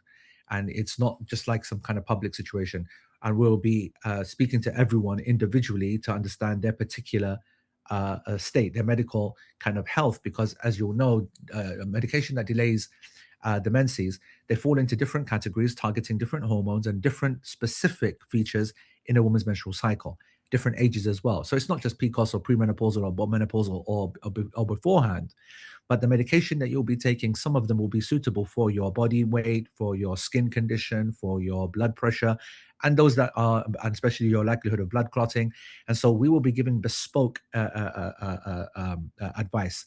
Speaker 2: and it's not just like some kind of public situation. And we'll be speaking to everyone individually to understand their particular state, their medical kind of health, because as you'll know, medication that delays the menses, they fall into different categories targeting different hormones and different specific features in a woman's menstrual cycle, different ages as well. So it's not just PCOS or premenopausal or menopausal or beforehand, but the medication that you'll be taking, some of them will be suitable for your body weight, for your skin condition, for your blood pressure, and those that are, and especially your likelihood of blood clotting. And so we will be giving bespoke advice.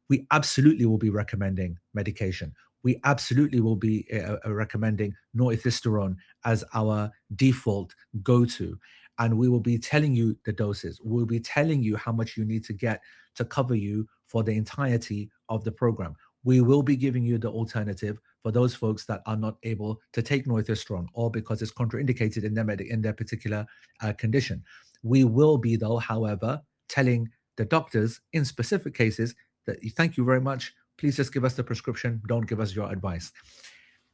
Speaker 2: We absolutely will be recommending medication. We absolutely will be recommending Norethisterone as our default go-to. And we will be telling you the doses. We'll be telling you how much you need to get to cover you for the entirety of the program. We will be giving you the alternative for those folks that are not able to take Norethisterone or because it's contraindicated in their particular condition. We will be, though, however, telling the doctors in specific cases that thank you very much. Please just give us the prescription. Don't give us your advice.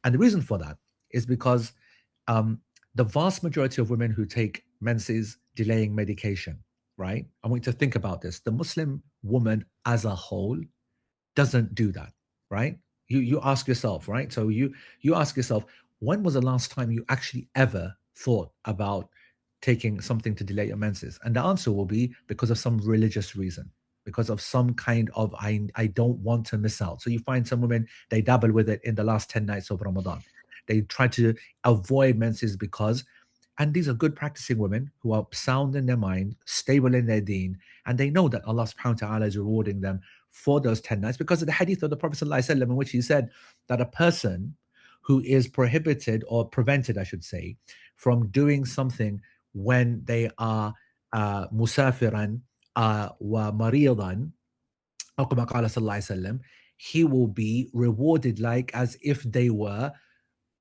Speaker 2: And the reason for that is because the vast majority of women who take menses delaying medication, right? I want you to think about this. The Muslim woman as a whole doesn't do that, right? You ask yourself, right? So you ask yourself, when was the last time you actually ever thought about taking something to delay your menses? And the answer will be because of some religious reason, because of some kind of I don't want to miss out. So you find some women, they dabble with it in the last 10 nights of Ramadan. They try to avoid menses because, and these are good practicing women who are sound in their mind, stable in their deen, and they know that Allah subhanahu wa ta'ala is rewarding them for those 10 nights because of the hadith of the Prophet ﷺ, in which he said that a person who is prohibited or prevented, I should say, from doing something when they are musafiran wa maridan, he will be rewarded like as if they were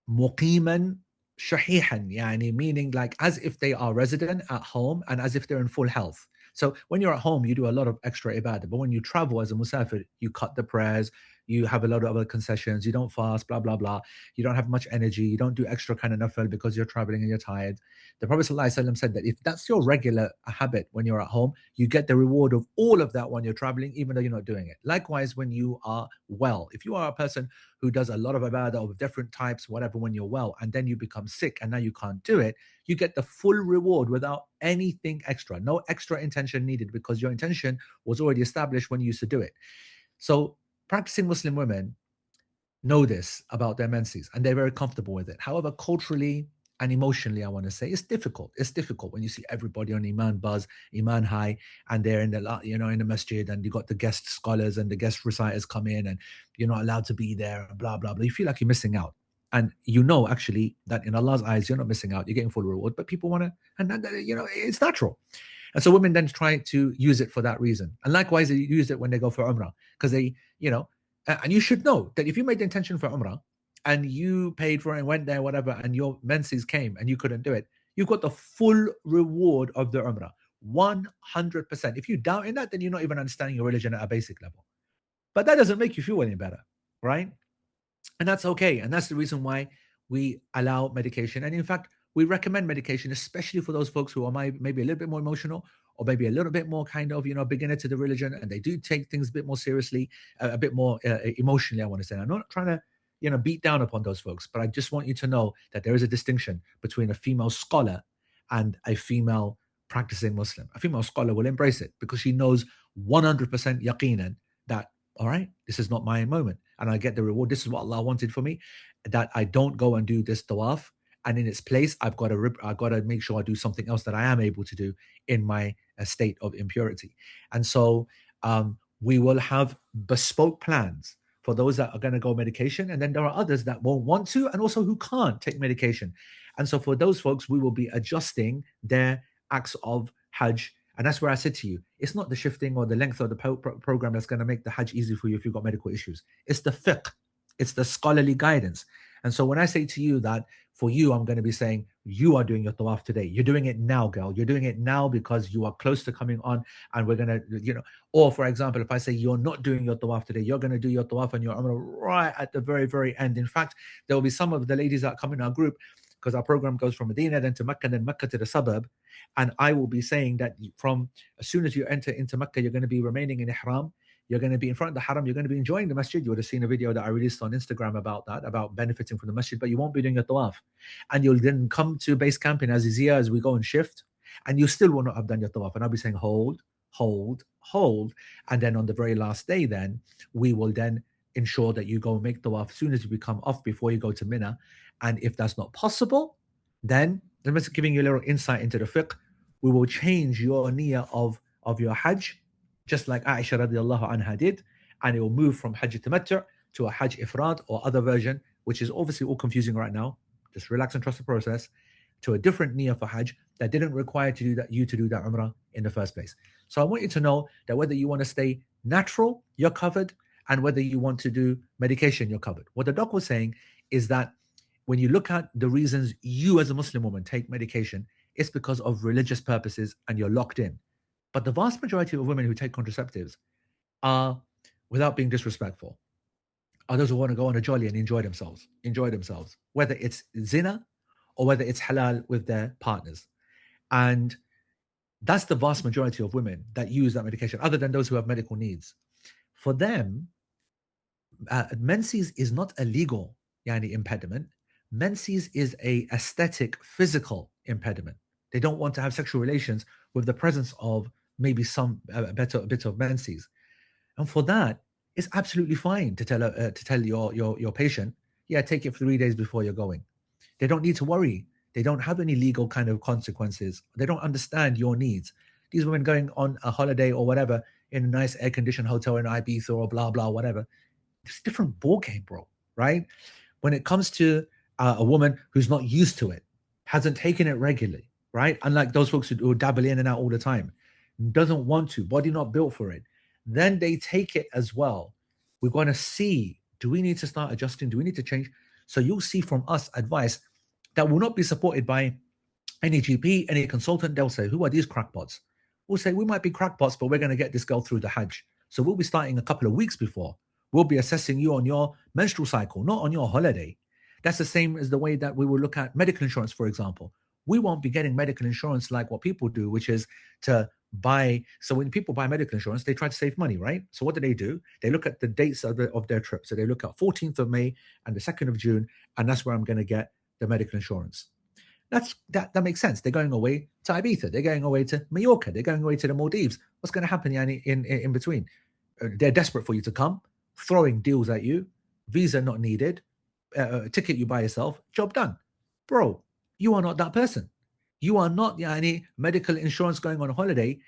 Speaker 2: muqiman shahihan, yani meaning like as if they are resident at home and as if they're in full health. So when you're at home, you do a lot of extra ibadah, but when you travel as a musafir, you cut the prayers, you have a lot of other concessions, you don't fast, blah, blah, blah. You don't have much energy, you don't do extra kind of nafil because you're traveling and you're tired. The Prophet ﷺ said that if that's your regular habit when you're at home, you get the reward of all of that when you're traveling, even though you're not doing it. Likewise, when you are well, if you are a person who does a lot of ibadah of different types, whatever, when you're well, and then you become sick and now you can't do it, you get the full reward without anything extra, no extra intention needed, because your intention was already established when you used to do it. So practicing Muslim women know this about their menses and they're very comfortable with it. However, culturally and emotionally, I want to say it's difficult. It's difficult when you see everybody on Iman buzz, Iman high, and they're in the, in the masjid, and you got the guest scholars and the guest reciters come in, and you're not allowed to be there, and blah, blah, blah. You feel like you're missing out. And actually that in Allah's eyes, you're not missing out. You're getting full reward, but people want to, and it's natural. And so women then try to use it for that reason. And likewise, they use it when they go for Umrah, because they, and you should know that if you made the intention for Umrah and you paid for it and went there, whatever, and your menses came and you couldn't do it, you've got the full reward of the Umrah, 100%. If you doubt in that, then you're not even understanding your religion at a basic level. But that doesn't make you feel any better, right? And that's okay. And that's the reason why we allow medication. And in fact, we recommend medication, especially for those folks who are maybe a little bit more emotional, or maybe a little bit more kind of, beginner to the religion, and they do take things a bit more seriously, a bit more emotionally, I want to say. I'm not trying to, beat down upon those folks, but I just want you to know that there is a distinction between a female scholar and a female practicing Muslim. A female scholar will embrace it because she knows 100% yaqinan that, all right, this is not my moment, and I get the reward. This is what Allah wanted for me, that I don't go and do this tawaf, and in its place, I've got to make sure I do something else that I am able to do in my state of impurity. And so we will have bespoke plans for those that are going to go medication, and then there are others that won't want to, and also who can't take medication. And so for those folks, we will be adjusting their acts of Hajj. And that's where I said to you, it's not the shifting or the length of the program that's going to make the Hajj easy for you if you've got medical issues. It's the fiqh, it's the scholarly guidance. And so when I say to you that for you, I'm going to be saying, you are doing your tawaf today. You're doing it now, girl. You're doing it now because you are close to coming on, and we're going to, or for example, if I say you're not doing your tawaf today, you're going to do your tawaf and your umrah right at the very, very end. In fact, there will be some of the ladies that come in our group, because our program goes from Medina then to Mecca, then Mecca to the suburb. And I will be saying that from as soon as you enter into Mecca, you're going to be remaining in Ihram. You're going to be in front of the Haram. You're going to be enjoying the masjid. You would have seen a video that I released on Instagram about that, about benefiting from the masjid, but you won't be doing a tawaf. And you'll then come to base camp in Aziziyah as we go and shift, and you still will not have done your tawaf. And I'll be saying, hold, hold, hold. And then on the very last day, then we will then ensure that you go and make tawaf as soon as you become off before you go to Mina. And if that's not possible, then I'm just giving you a little insight into the fiqh. We will change your niyyah of your Hajj, just like Aisha radiallahu anha did, and it will move from Hajj Tamattu to a Hajj Ifrad or other version, which is obviously all confusing right now. Just relax and trust the process, to a different niyyah for Hajj that didn't require you to do that Umrah in the first place. So I want you to know that whether you want to stay natural, you're covered, and whether you want to do medication, you're covered. What the doc was saying is that when you look at the reasons you as a Muslim woman take medication, it's because of religious purposes and you're locked in. But the vast majority of women who take contraceptives are, without being disrespectful, are those who want to go on a jolly and enjoy themselves, whether it's zina or whether it's halal with their partners. And that's the vast majority of women that use that medication, other than those who have medical needs. For them, menses is not a legal impediment. Menses is a aesthetic, physical impediment. They don't want to have sexual relations with the presence of maybe some bit of menses. And for that, it's absolutely fine to tell your patient, yeah, take it for 3 days before you're going. They don't need to worry. They don't have any legal kind of consequences. They don't understand your needs. These women going on a holiday or whatever in a nice air-conditioned hotel in Ibiza or blah, blah, whatever, it's a different ballgame, bro, right? When it comes to a woman who's not used to it, hasn't taken it regularly, right? Unlike those folks who dabble in and out all the time, doesn't want to, body not built for it, then they take it as well. We're going to see, do we need to start adjusting? Do we need to change? So you'll see from us advice that will not be supported by any GP, any consultant. They'll say, who are these crackpots? We'll say, we might be crackpots, but we're going to get this girl through the Hajj. So we'll be starting a couple of weeks before. We'll be assessing you on your menstrual cycle, not on your holiday. That's the same as the way that we will look at medical insurance, for example. We won't be getting medical insurance like what people do, which is to buy. So when people buy medical insurance, they try to save money, right? So what do? They look at the dates of their trip. So they look at 14th of May and the 2nd of June, and that's where I'm going to get the medical insurance. That makes sense. They're going away to Ibiza. They're going away to Mallorca. They're going away to the Maldives. What's going to happen, Yani, in between? They're desperate for you to come, throwing deals at you, visa not needed, ticket you by yourself, job done. Bro, you are not that person. You are not any medical insurance going on holiday,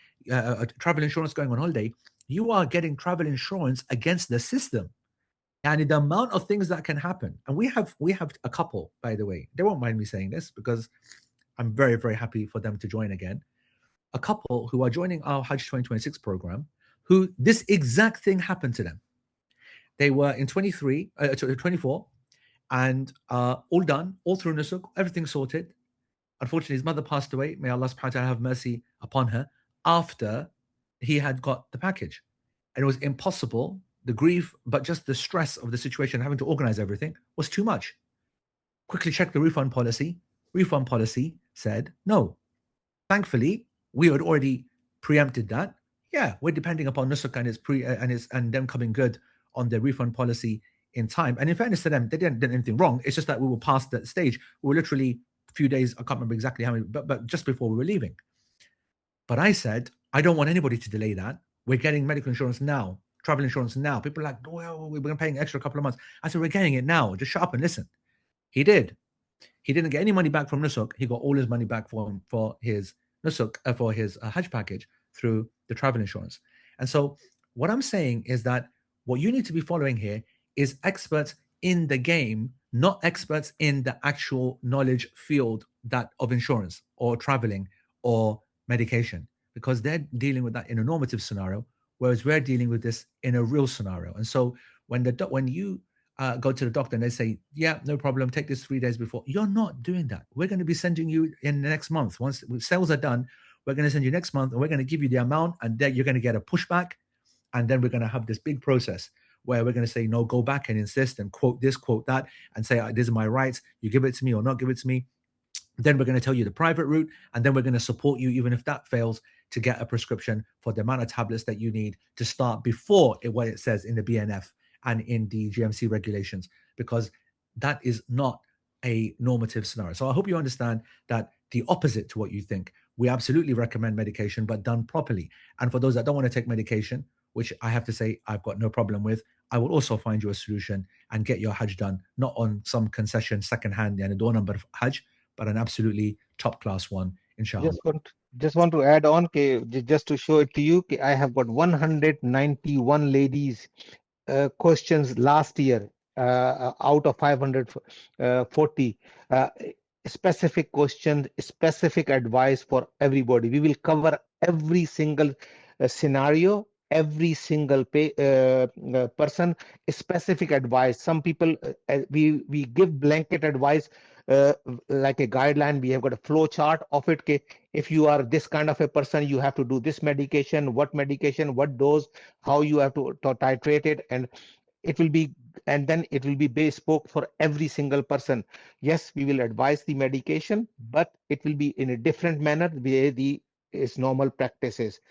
Speaker 2: travel insurance going on holiday. You are getting travel insurance against the system. And the amount of things that can happen. And we have a couple, by the way. They won't mind me saying this because I'm very, very happy for them to join again. A couple who are joining our Hajj 2026 program, who this exact thing happened to them. They were in 24, and all done, all through Nusuk, everything sorted. Unfortunately, his mother passed away. May Allah subhanahu wa ta'ala have mercy upon her after he had got the package. And it was impossible. The grief, but just the stress of the situation, having to organize everything, was too much. Quickly checked the refund policy. Refund policy said no. Thankfully, we had already preempted that. Yeah, we're depending upon Nusuk and them coming good on their refund policy in time. And in fairness to them, they didn't do anything wrong. It's just that we were past that stage. We were literally a few days, I can't remember exactly how many, but just before we were leaving. But I said, I don't want anybody to delay that. We're getting medical insurance now, travel insurance now. People are like, well, we're paying an extra couple of months. I said, we're getting it now. Just shut up and listen. He did. He didn't get any money back from Nusuk. He got all his money back for his Nusuk, for his Hajj package through the travel insurance. And so what I'm saying is that what you need to be following here is experts in the game, not experts in the actual knowledge field that of insurance or traveling or medication, because they're dealing with that in a normative scenario, whereas we're dealing with this in a real scenario. And so when you go to the doctor and they say, yeah, no problem, take this 3 days before, you're not doing that. We're going to be sending you in the next month. Once sales are done, we're going to send you next month, and we're going to give you the amount, and then you're going to get a pushback. And then we're going to have this big process where we're going to say, no, go back and insist and quote this, quote that, and say, these are my rights. You give it to me or not give it to me. Then we're going to tell you the private route, and then we're going to support you, even if that fails, to get a prescription for the amount of tablets that you need to start before what it says in the BNF and in the GMC regulations, because that is not a normative scenario. So I hope you understand that the opposite to what you think. We absolutely recommend medication, but done properly. And for those that don't want to take medication, which I have to say I've got no problem with, I will also find you a solution and get your Hajj done, not on some concession secondhand and a door number Hajj, but an absolutely top class one, inshallah.
Speaker 1: Just want to add on, just to show it to you, I have got 191 ladies questions last year out of 540. Specific questions, specific advice for everybody. We will cover every single scenario, every single person, specific advice. Some people, we give blanket advice like a guideline. We have got a flow chart of it. If you are this kind of a person, you have to do this medication, what dose, how you have to titrate it, and then it will be bespoke for every single person. Yes, we will advise the medication, but it will be in a different manner where its normal practices.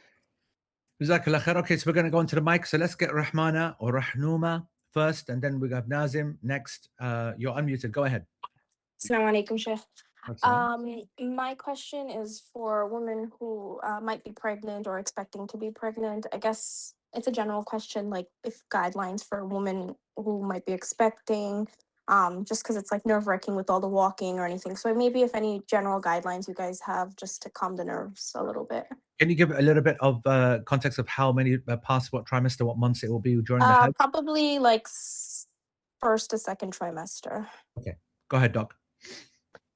Speaker 2: Jazakallah khair. Okay, so we're going to go into the mic. So let's get Rahmana or Rahnuma first, and then we have Nazim next. You're unmuted. Go ahead.
Speaker 3: Assalamu alaikum, Sheikh. My question is for women who might be pregnant or expecting to be pregnant. I guess it's a general question, like if guidelines for women who might be expecting, just because it's like nerve-wracking with all the walking or anything. So maybe if any general guidelines you guys have just to calm the nerves a little bit.
Speaker 2: Can you give a little bit of context of how many past what trimester, what months it will be during the Hajj?
Speaker 3: Probably like first to second trimester.
Speaker 2: Okay, go ahead, Doc.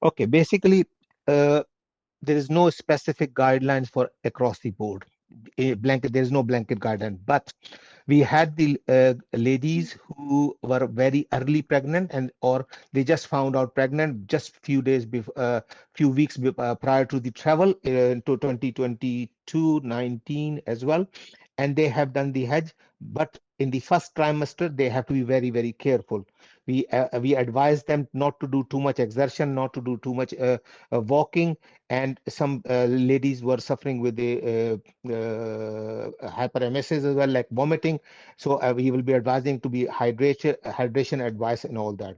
Speaker 1: Okay, basically, there is no specific guidelines for across the board. There is no blanket guideline, but we had the ladies who were very early pregnant or they just found out pregnant just few weeks prior to the travel to 2022-19 as well. and they have done the Hajj, but in the first trimester, they have to be very, very careful. We advise them not to do too much exertion, not to do too much walking, and some ladies were suffering with the hyperemesis as well, like vomiting. So we will be advising to be hydration advice and all that.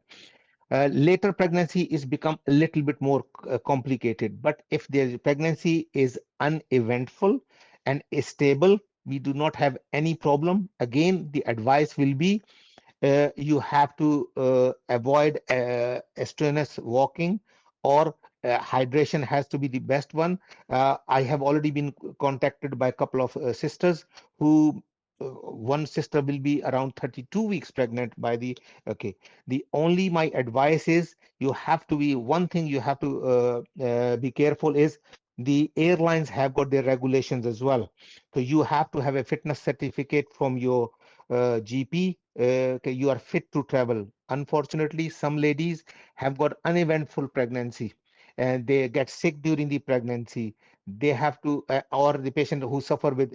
Speaker 1: Later pregnancy is become a little bit more complicated, but if the pregnancy is uneventful and is stable, we do not have any problem. Again, the advice will be you have to avoid strenuous walking, or hydration has to be the best one. I have already been contacted by a couple of sisters who one sister will be around 32 weeks pregnant by the okay. The only my advice is you have to be one thing you have to be careful is the airlines have got their regulations as well. So you have to have a fitness certificate from your GP. Okay, you are fit to travel. Unfortunately, some ladies have got uneventful pregnancy and they get sick during the pregnancy. They have to, or the patient who suffer with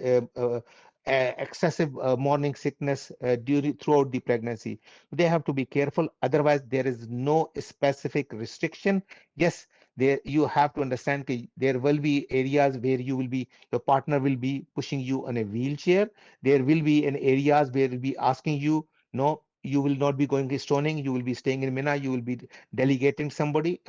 Speaker 1: excessive morning sickness during throughout the pregnancy, they have to be careful. Otherwise, there is no specific restriction. Yes, there you have to understand that there will be areas where you will be your partner will be pushing you on a wheelchair. There will be in areas where will be asking you, no, you will not be going to stoning, you will be staying in Mina, you will be delegating somebody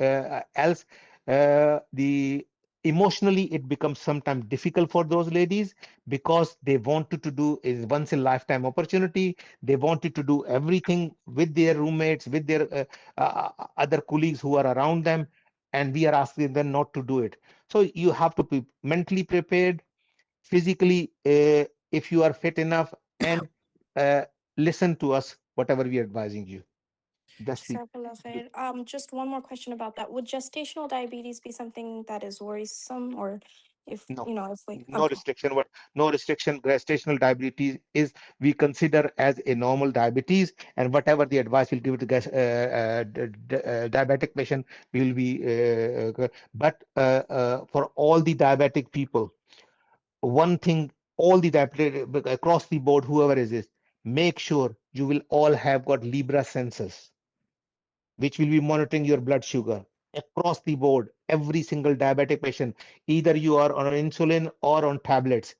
Speaker 1: else. The emotionally it becomes sometimes difficult for those ladies because they wanted to do is once in lifetime opportunity. They wanted to do everything with their roommates, with their other colleagues who are around them, and we are asking them not to do it. So you have to be mentally prepared, physically, if you are fit enough, and uh, listen to us, whatever we are advising you. That's the
Speaker 3: Jazakallah khair. Just one more question about that. Would gestational diabetes be something that is worrisome, or if
Speaker 1: no,
Speaker 3: if we
Speaker 1: no
Speaker 3: okay.
Speaker 1: restriction. What no restriction? Gestational diabetes is we consider as a normal diabetes, and whatever the advice will give to diabetic patient will be. But for all the diabetic people, one thing, all the diabetic across the board, whoever is, make sure you will all have got Libra sensors, which will be monitoring your blood sugar across the board. Every single diabetic patient, either you are on insulin or on tablets,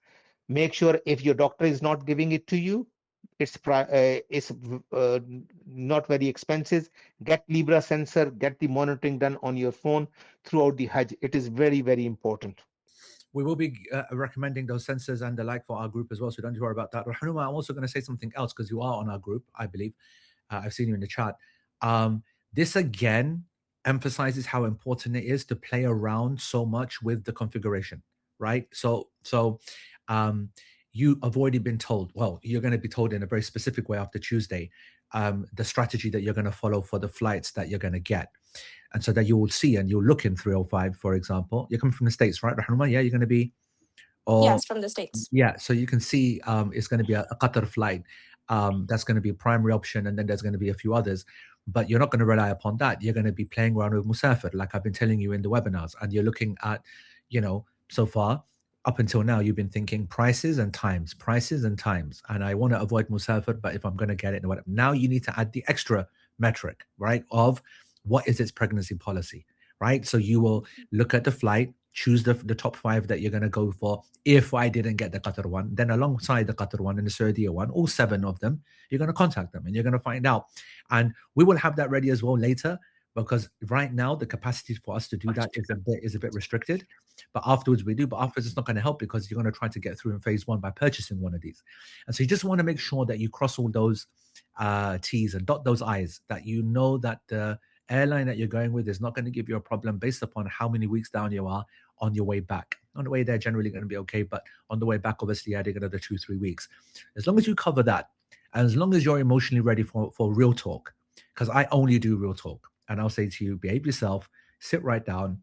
Speaker 1: make sure if your doctor is not giving it to you, it's not very expensive. Get Libra sensor, get the monitoring done on your phone throughout the Hajj. It is very, very important.
Speaker 2: We will be recommending those sensors and the like for our group as well, so don't worry about that. Rahmanuma, I'm also going to say something else because you are on our group, I believe. I've seen you in the chat. This again emphasizes how important it is to play around so much with the configuration, right? So you have already been told, well, you're going to be told in a very specific way after Tuesday, the strategy that you're going to follow for the flights that you're going to get. And so that you will see and you'll look in 305, for example. You're coming from the States, right, Rahma? Yeah, you're going to be...
Speaker 3: Yes, from the States.
Speaker 2: Yeah, so you can see it's going to be a Qatar flight. That's going to be a primary option, and then there's going to be a few others. But you're not going to rely upon that. You're going to be playing around with Musafir, like I've been telling you in the webinars. And you're looking at, so far, up until now, you've been thinking prices and times. And I want to avoid Musafir, but if I'm going to get it, whatever. Now you need to add the extra metric, right, of what is its pregnancy policy, right? So you will look at the flight, choose the top 5 that you're going to go for. If I didn't get the Qatar one, then alongside the Qatar one and the Saudi one, all 7 of them, you're going to contact them and you're going to find out. And we will have that ready as well later, because right now the capacity for us to do that is a bit restricted. But afterwards we do. But afterwards it's not going to help, because you're going to try to get through in phase 1 by purchasing one of these. And so you just want to make sure that you cross all those T's and dot those I's, that you know that the airline that you're going with is not going to give you a problem based upon how many weeks down you are on your way back. On the way there, generally going to be okay, but on the way back, obviously adding another 2-3 weeks. As long as you cover that, and as long as you're emotionally ready for real talk, because I only do real talk, and I'll say to you, behave yourself, sit right down.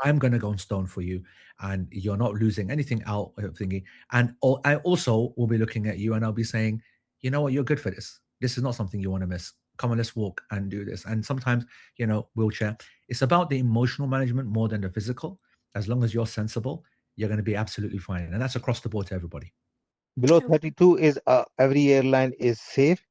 Speaker 2: I'm going to go on stone for you, and you're not losing anything out of thingy. And I also will be looking at you, and I'll be saying, you know what, you're good for this. This is not something you want to miss. Come on, let's walk and do this. And sometimes, wheelchair, it's about the emotional management more than the physical. As long as you're sensible, you're going to be absolutely fine. And that's across the board to everybody.
Speaker 1: Below
Speaker 3: True.
Speaker 1: 32 is every airline is safe.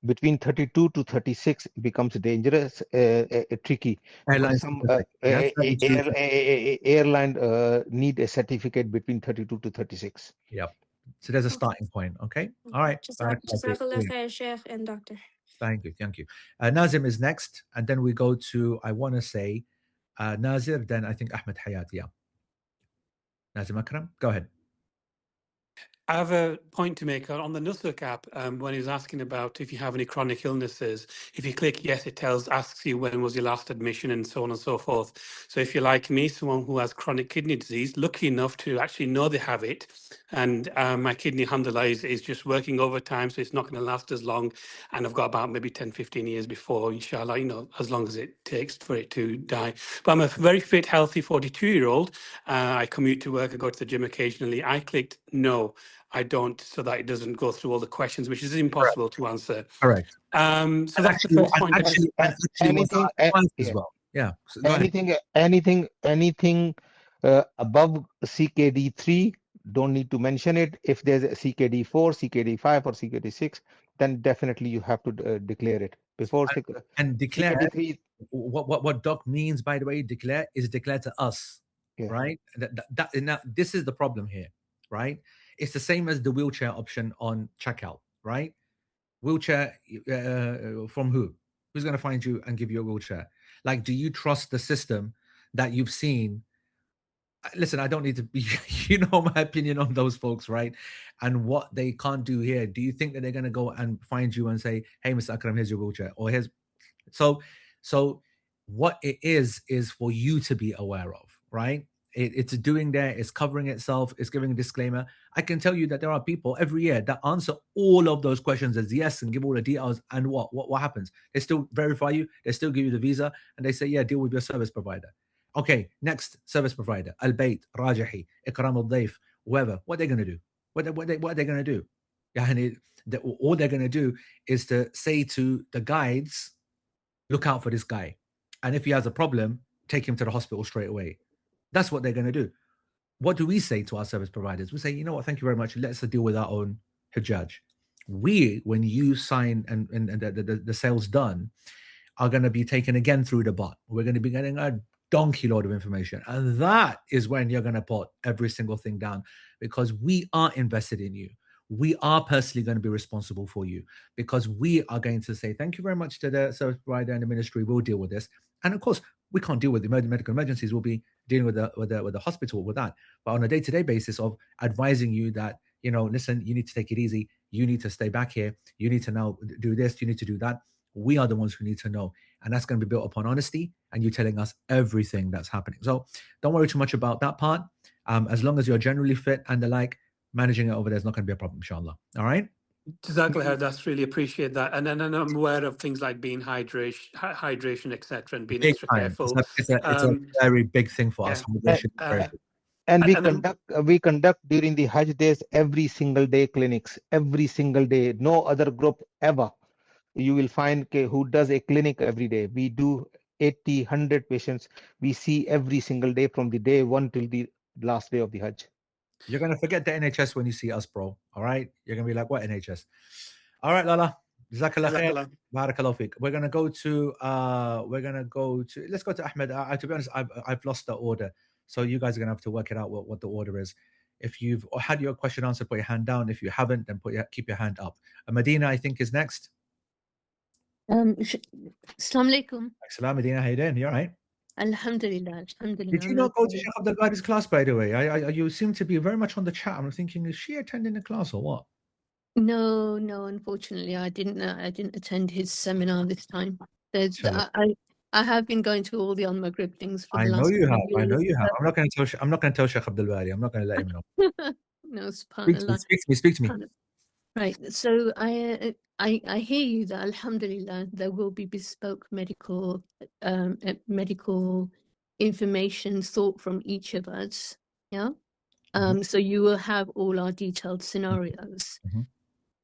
Speaker 1: Between 32 to 36 it becomes dangerous, tricky, because
Speaker 2: Airline
Speaker 1: some
Speaker 2: specific. Yeah, 32.
Speaker 1: airline need a certificate between 32 to 36.
Speaker 2: Yep. So there's a
Speaker 3: Okay.
Speaker 2: starting point. Okay. All right.
Speaker 3: Jazakallah khair, Sheikh and Doctor.
Speaker 2: Thank you. Thank you. Nazim is next. And then we go to, I want to say, Nazir, then I think Ahmed Hayat. Yeah. Nazim Akram, go ahead.
Speaker 4: I have a point to make on the Nusuk app. When he was asking about if you have any chronic illnesses, if you click yes, it asks you when was your last admission and so on and so forth. So if you're like me, someone who has chronic kidney disease, lucky enough to actually know they have it, and my kidney, alhamdulillah, is just working overtime, so it's not going to last as long. And I've got about maybe 10, 15 years before, inshallah, as long as it takes for it to die. But I'm a very fit, healthy 42-year-old. I commute to work, I go to the gym occasionally. I clicked no. I don't, so that it doesn't go through all the questions, which is impossible to answer.
Speaker 2: Correct.
Speaker 4: So that's the first point.
Speaker 2: Actually,
Speaker 1: Anything,
Speaker 2: as well. Yeah. So go ahead.
Speaker 1: anything above CKD3, don't need to mention it. If there's a CKD4, CKD5, or CKD6, then definitely you have to declare it before.
Speaker 2: And declare
Speaker 1: CKD3.
Speaker 2: What doc means, by the way, declare is declare to us,
Speaker 1: Yeah.
Speaker 2: right? Now, this is the problem here, right? It's the same as the wheelchair option on checkout, right? Wheelchair from who? Who's going to find you and give you a wheelchair? Like, do you trust the system that you've seen? Listen, I don't need to be, my opinion on those folks, right? And what they can't do here. Do you think that they're going to go and find you and say, hey, Mr. Akram, here's your wheelchair, or here's so what it is for you to be aware of, right? It's doing there, it's covering itself, it's giving a disclaimer. I can tell you that there are people every year that answer all of those questions as yes and give all the details, and what happens? They still verify you, they still give you the visa, and they say, yeah, deal with your service provider. Okay, next service provider, Al Bayt, Rajahi, Ikram Al Dayf, whoever. What are they going to do? What are they going to do? All they're going to do is to say to the guides, look out for this guy. And if he has a problem, take him to the hospital straight away. That's what they're going to do. What do we say to our service providers? We say, you know what, thank you very much. Let's deal with our own Hajj. We, when you sign and the sale's done, are going to be taken again through the bot. We're going to be getting a donkey load of information. And that is when you're going to put every single thing down, because we are invested in you. We are personally going to be responsible for you, because we are going to say thank you very much to the service provider and the ministry. We'll deal with this. And of course, we can't deal with the medical emergencies. We'll be dealing with the hospital with that. But on a day-to-day basis of advising you that, listen, you need to take it easy. You need to stay back here. You need to now do this. You need to do that. We are the ones who need to know. And that's going to be built upon honesty and you telling us everything that's happening. So don't worry too much about that part. As long as you're generally fit and the like, managing it over there is not going to be a problem, inshallah. All right?
Speaker 4: Jazakallah, that's really appreciate that. And then I'm aware of things like being hydration, etc., and being
Speaker 2: Big
Speaker 4: extra
Speaker 2: time.
Speaker 4: careful.
Speaker 2: It's a very big thing for us.
Speaker 1: And we conduct during the Hajj days every single day clinics, every single day. No other group ever. You will find who does a clinic every day. We do 80, 100 patients. We see every single day from the day one till the last day of the Hajj.
Speaker 2: You're going to forget the NHS when you see us, bro. All right? You're going to be like, what NHS? All right, Lala. Jazakallah khair. Barakallahu fiqh. We're going to go to, let's go to Ahmed. To be honest, I've lost the order. So you guys are going to have to work it out what the order is. If you've had your question answered, put your hand down. If you haven't, then keep your hand up. Medina, I think, is next.
Speaker 5: Assalamu alaikum.
Speaker 2: Assalamu Medina, how you doing? You all right?
Speaker 5: Alhamdulillah.
Speaker 2: Did you not go to Sheikh Abdul Bari's class, by the way? You seem to be very much on the chat. I'm thinking, is she attending the class or what?
Speaker 5: No, unfortunately, I didn't attend his seminar this time. I have been going to all the Maghrib things for the last
Speaker 2: years. I know you have. I'm not going to tell Sheikh Abdul Bari. I'm not going to let him know.
Speaker 5: No, subhanallah.
Speaker 2: Speak to me.
Speaker 5: Right. So I hear you that alhamdulillah there will be bespoke medical information sought from each of us. Yeah. So you will have all our detailed scenarios.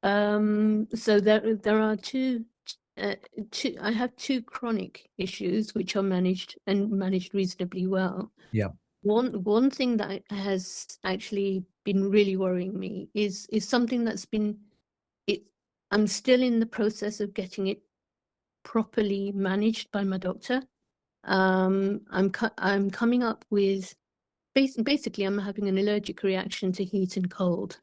Speaker 5: So there are two. I have two chronic issues which are managed reasonably well.
Speaker 2: Yeah.
Speaker 5: One thing that has actually been really worrying me is something that's been I'm still in the process of getting it properly managed by my doctor. I'm coming up with basically I'm having an allergic reaction to heat and cold.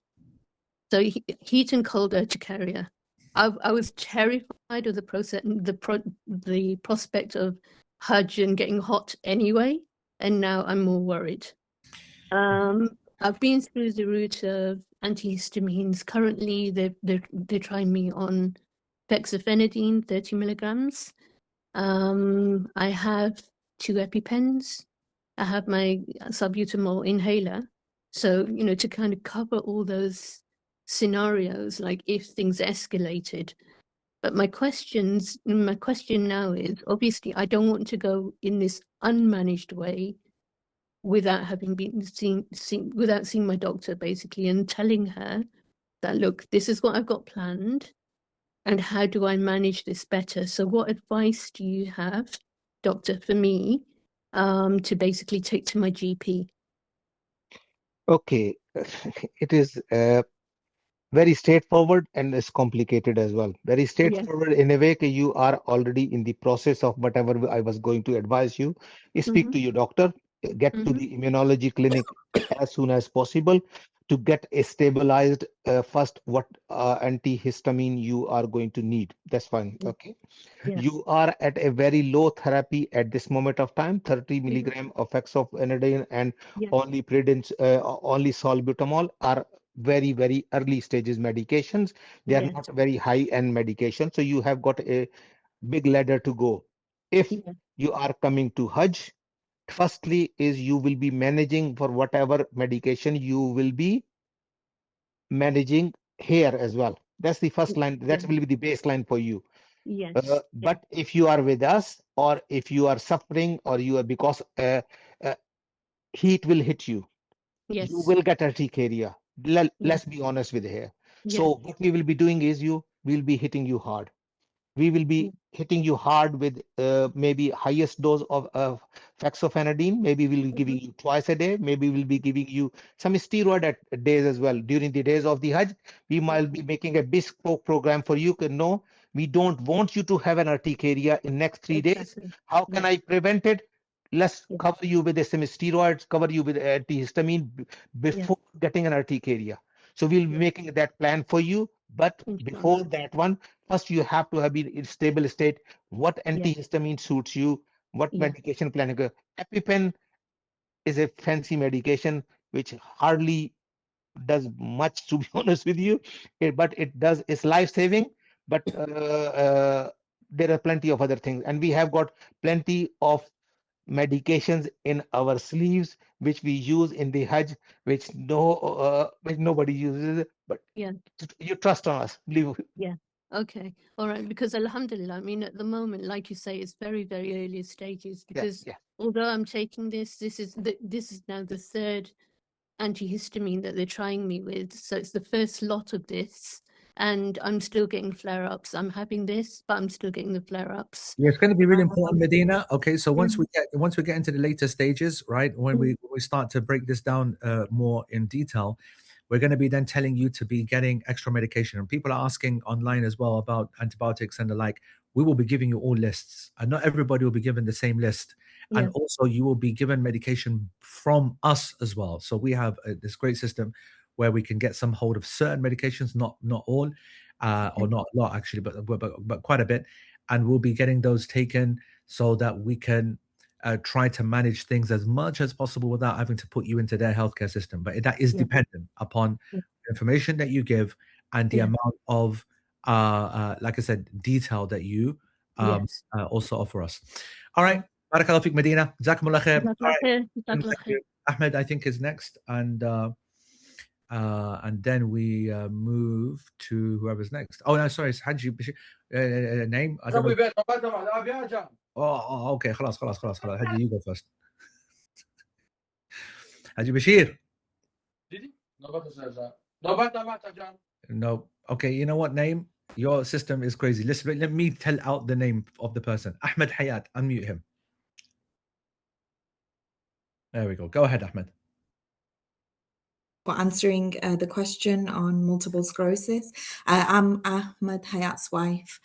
Speaker 5: So heat and cold urticaria. I was terrified of the prospect of Hajj and getting hot anyway, and now I'm more worried. I've been through the route of antihistamines. Currently, they're trying me on fexofenadine, 30 milligrams. I have 2 EpiPens. I have my salbutamol inhaler. So, to kind of cover all those scenarios, like if things escalated. But my question now is, obviously, I don't want to go in this unmanaged way without having been without seeing my doctor, basically, and telling her that, look, this is what I've got planned, and how do I manage this better? So what advice do you have, doctor, for me to basically take to my GP?
Speaker 1: Okay, it is very straightforward and is complicated as well. Very straightforward in a way that you are already in the process of whatever I was going to advise you. Speak to your doctor, get to the immunology clinic as soon as possible to get a stabilized first what antihistamine you are going to need. That's fine. Okay. You are at a very low therapy at this moment of time, 30 milligram of fexofenadine and only only salbutamol are very, very early stages medications. They are not very high end medications. So you have got a big ladder to go. If you are coming to Hajj, firstly is you will be managing for whatever medication you will be managing here as well. That's the first line. That will be the baseline for you. But if you are with us, or if you are suffering, or you are because heat will hit you, you will get urticaria. Let's be honest with here. So what we will be doing is we'll be hitting you hard. We will be hitting you hard with maybe highest dose of fexofenadine. Maybe we'll be giving you twice a day. Maybe we'll be giving you some steroid at days as well. During the days of the Hajj, we might be making a bespoke program for you. No, we don't want you to have an urticaria in next 3 days. How can I prevent it? Let's cover you with some steroids, cover you with antihistamine before getting an urticaria. So we'll be making that plan for you. But before that one, first you have to have been in stable state. What antihistamine suits you? What medication plan? EpiPen is a fancy medication which hardly does much, to be honest with you. But it does. It's life-saving. But there are plenty of other things, and we have got plenty of medications in our sleeves which we use in the Hajj, which nobody uses. But you trust on us, believe.
Speaker 5: Okay, all right, because alhamdulillah, I mean, at the moment, like you say, it's very, very early stages, because although I'm taking this is now the 3rd antihistamine that they're trying me with. So it's the first lot of this, and I'm still getting flare-ups. I'm having this, but I'm still getting the flare-ups.
Speaker 2: Yeah, it's going to be really important, Medina. Okay, so once we get into the later stages, right, when we start to break this down more in detail, we're going to be then telling you to be getting extra medication. And people are asking online as well about antibiotics and the like. We will be giving you all lists, and not everybody will be given the same list. And also, you will be given medication from us as well. So we have this great system where we can get some hold of certain medications, not all, or not a lot actually, but quite a bit. And we'll be getting those taken so that we can try to manage things as much as possible without having to put you into their healthcare system. But that is dependent upon information that you give and the amount of, like I said, detail that you also offer us. All right. Barakallahu fiqh, Medina. Jazakumullah khair. Thank you. Ahmed, I think, is next. And then we move to whoever's next. Oh, no, sorry. It's Hajj name. I don't know. Oh, okay. خلاص. Hajj, you go first. Hajj Bashir. No. Okay, you know what name? Your system is crazy. Listen, let me tell out the name of the person. Ahmed Hayat. Unmute him. There we go. Go ahead, Ahmed.
Speaker 6: For answering the question on multiple sclerosis. I'm Ahmed Hayat's wife.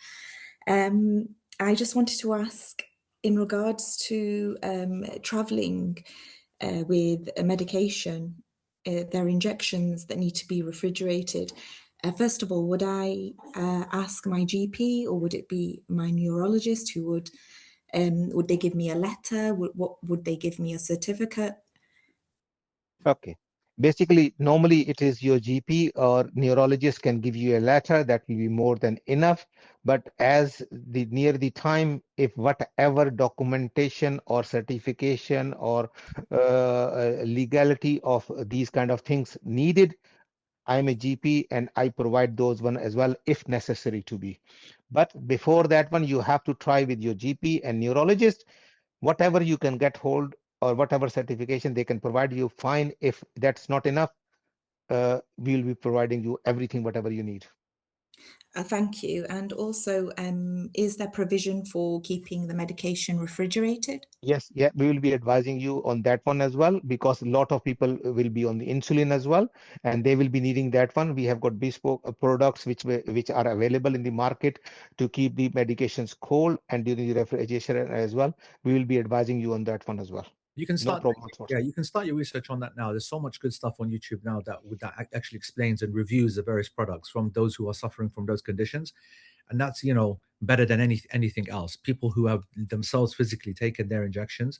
Speaker 6: I just wanted to ask, in regards to traveling with a medication, there are injections that need to be refrigerated. First of all, would I ask my GP, or would it be my neurologist who would they give me a letter? Would they give me a certificate?
Speaker 1: Okay. Basically, normally it is your GP or neurologist can give you a letter that will be more than enough. But as near the time, if whatever documentation or certification or legality of these kind of things needed, I'm a GP and I provide those one as well if necessary to be. But before that one, you have to try with your GP and neurologist, whatever you can get hold or whatever certification they can provide you, fine. If that's not enough, we'll be providing you everything, whatever you need.
Speaker 6: Thank you. And also, is there provision for keeping the medication refrigerated?
Speaker 1: Yes, yeah, we will be advising you on that one as well, because a lot of people will be on the insulin as well, and they will be needing that one. We have got bespoke products which are available in the market to keep the medications cold and during the refrigeration as well. We will be advising you on that one as well.
Speaker 2: You can start.
Speaker 1: No problem.
Speaker 2: Yeah, you can start your research on that now. There's so much good stuff on YouTube now that actually explains and reviews the various products from those who are suffering from those conditions, and that's better than anything else. People who have themselves physically taken their injections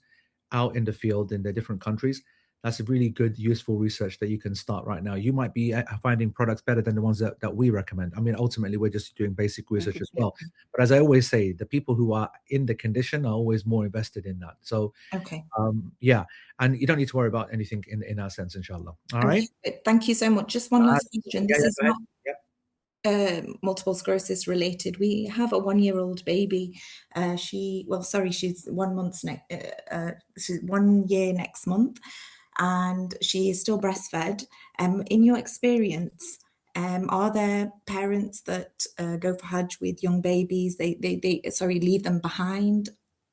Speaker 2: out in the field in their different countries. That's a really good, useful research that you can start right now. You might be finding products better than the ones that we recommend. I mean, ultimately, we're just doing basic research as well. But as I always say, the people who are in the condition are always more invested in that. So,
Speaker 6: okay.
Speaker 2: Yeah, and you don't need to worry about anything in our sense, inshallah. All right.
Speaker 6: Thank you so much. Just one last question. This is not multiple sclerosis related. We have a 1-year-old baby. She's 1 month she's 1 year next month, and she is still breastfed. In your experience, are there parents that go for Hajj with young babies? They leave them behind?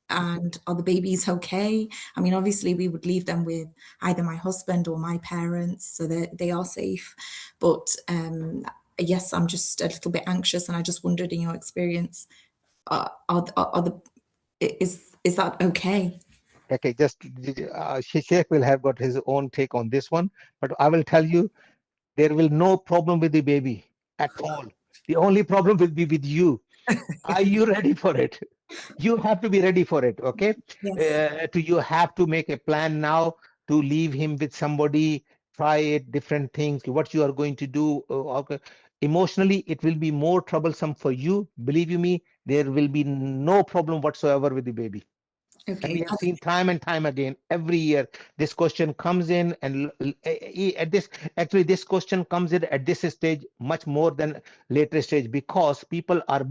Speaker 6: And are the babies okay? I mean, obviously we would leave them with either my husband or my parents so that they are safe. But yes, I'm just a little bit anxious, and I just wondered, in your experience, is that okay?
Speaker 1: Okay, just Sheikh will have got his own take on this one, but I will tell you, there will no problem with the baby at all. The only problem will be with you. Are you ready for it? You have to be ready for it, okay?
Speaker 6: Yes.
Speaker 1: You have to make a plan now to leave him with somebody, try it, different things, what you are going to do. Okay. Emotionally, it will be more troublesome for you. Believe you me, there will be no problem whatsoever with the baby. And we
Speaker 6: Okay.
Speaker 1: have seen time and time again, every year, this question comes in, and at this question comes in at this stage much more than later stage, because people are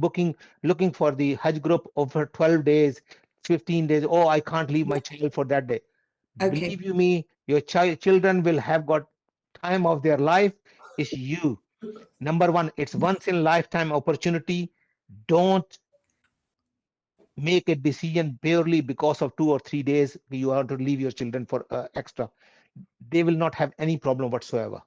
Speaker 1: looking for the Hajj group over 12 days, 15 days. Oh, I can't leave my child for that day.
Speaker 6: Okay.
Speaker 1: Believe you me, your children will have got time of their life. It's you. Number one, it's once in lifetime opportunity. Don't make a decision purely because of 2 or 3 days you want to leave your children for extra. They will not have any problem whatsoever.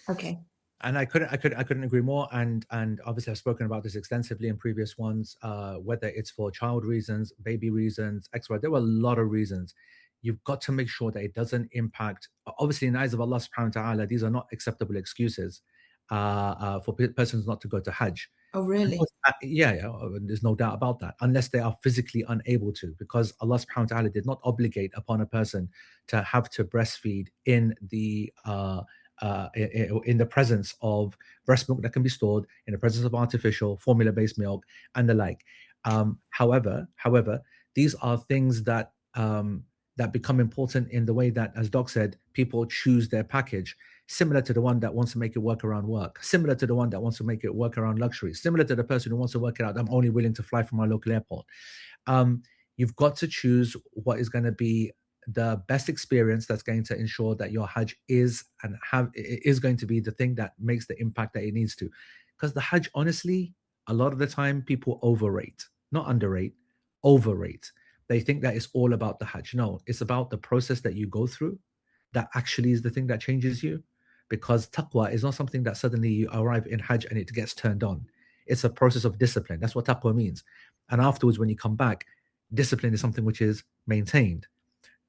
Speaker 6: Okay.
Speaker 2: And I couldn't agree more. And obviously I've spoken about this extensively in previous ones, whether it's for child reasons, baby reasons, XY. There were a lot of reasons. You've got to make sure that it doesn't impact. Obviously, in the eyes of Allah subhanahu wa ta'ala, these are not acceptable excuses for persons not to go to Hajj.
Speaker 6: Oh, really?
Speaker 2: Yeah, there's no doubt about that, unless they are physically unable to, because Allah subhanahu wa ta'ala did not obligate upon a person to have to breastfeed in the presence of breast milk that can be stored, in the presence of artificial formula-based milk and the like. However, these are things that that become important in the way that, as Doc said, people choose their package, similar to the one that wants to make it work around work, similar to the one that wants to make it work around luxury, similar to the person who wants to work it out, I'm only willing to fly from my local airport. You've got to choose what is going to be the best experience that's going to ensure that your Hajj is going to be the thing that makes the impact that it needs to. Because the Hajj, honestly, a lot of the time people overrate, not underrate, overrate. They think that it's all about the Hajj. No, it's about the process that you go through that actually is the thing that changes you. Because taqwa is not something that suddenly you arrive in Hajj and it gets turned on. It's a process of discipline. That's what taqwa means. And afterwards, when you come back, discipline is something which is maintained.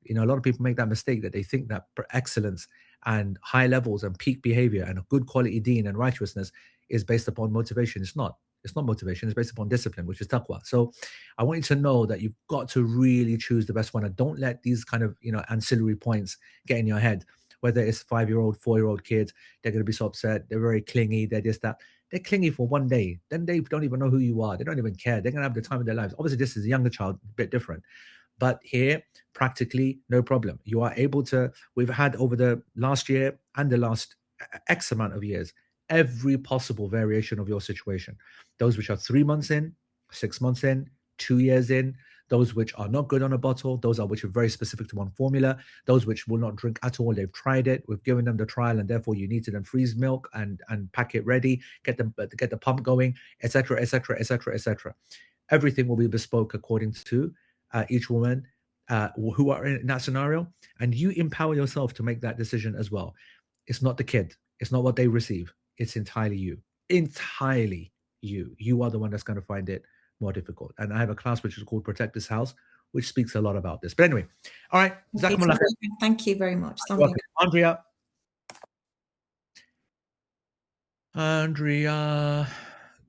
Speaker 2: You know, a lot of people make that mistake that they think that excellence and high levels and peak behavior and a good quality deen and righteousness is based upon motivation. It's not. It's not motivation. It's based upon discipline, which is taqwa. So I want you to know that you've got to really choose the best one, and don't let these kind of, you know, ancillary points get in your head. Whether it's 5-year-old, 4-year-old kids, they're going to be so upset. They're very clingy. They're just that. They're clingy for one day. Then they don't even know who you are. They don't even care. They're going to have the time of their lives. Obviously, this is a younger child, a bit different. But here, practically, no problem. You are able to, we've had over the last year and the last X amount of years, every possible variation of your situation. Those which are 3 months in, 6 months in, 2 years in, those which are not good on a bottle, those are which are very specific to one formula, those which will not drink at all, they've tried it, we've given them the trial, and therefore you need to then freeze milk and pack it ready, get the pump going, etc., etc., etc., etc. Everything will be bespoke according to each woman who are in that scenario, and you empower yourself to make that decision as well. It's not the kid, it's not what they receive, it's entirely you. Entirely you. You are the one that's going to find it more difficult. And I have a class which is called Protect This House, which speaks a lot about this. But anyway, all right.
Speaker 6: Thank you very much.
Speaker 2: Andrea. Andrea,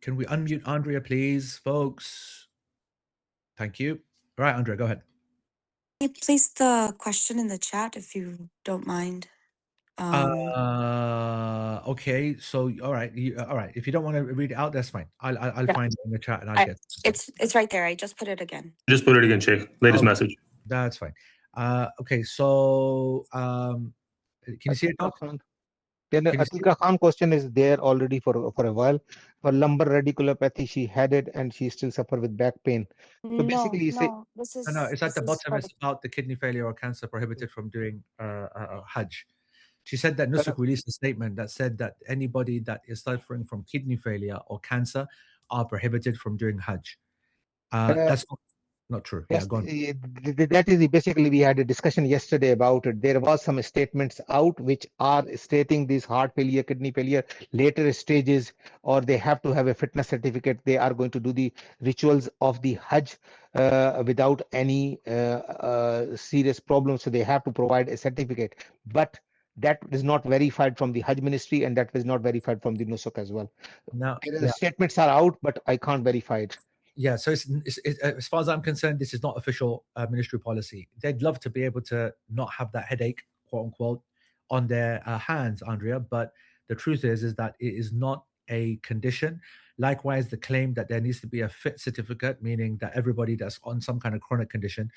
Speaker 2: can we unmute Andrea, please, folks? Thank you. All right, Andrea, go ahead.
Speaker 7: Can you place the question in the chat if you don't mind?
Speaker 2: Okay, so all right, all right. If you don't want to read it out, that's fine. I'll find it in the chat and I'll get
Speaker 7: it's right there. I just put it again.
Speaker 8: Just put it again, Sheikh. Latest message.
Speaker 2: That's fine. Okay, so can you see it now?
Speaker 1: Atika Khan question is there already for a while. For lumbar radiculopathy, she had it and she still suffer with back pain. So basically, you say
Speaker 7: this is
Speaker 2: no. It's at the bottom. It's about the kidney failure or cancer prohibited from doing Hajj. She said that Nusuk released a statement that said that anybody that is suffering from kidney failure or cancer are prohibited from doing Hajj. That's not true.
Speaker 1: Yes,
Speaker 2: yeah, go on.
Speaker 1: That is basically, we had a discussion yesterday about it. There was some statements out which are stating this heart failure, kidney failure, later stages, or they have to have a fitness certificate. They are going to do the rituals of the Hajj without any serious problems. So they have to provide a certificate. But that is not verified from the Hajj ministry, and that was not verified from the Nusuk as well.
Speaker 2: Now,
Speaker 1: the statements are out, but I can't verify it.
Speaker 2: Yeah, so it's, as far as I'm concerned, this is not official ministry policy. They'd love to be able to not have that headache, quote unquote, on their hands, Andrea. But the truth is that it is not a condition. Likewise, the claim that there needs to be a fit certificate, meaning that everybody that's on some kind of chronic condition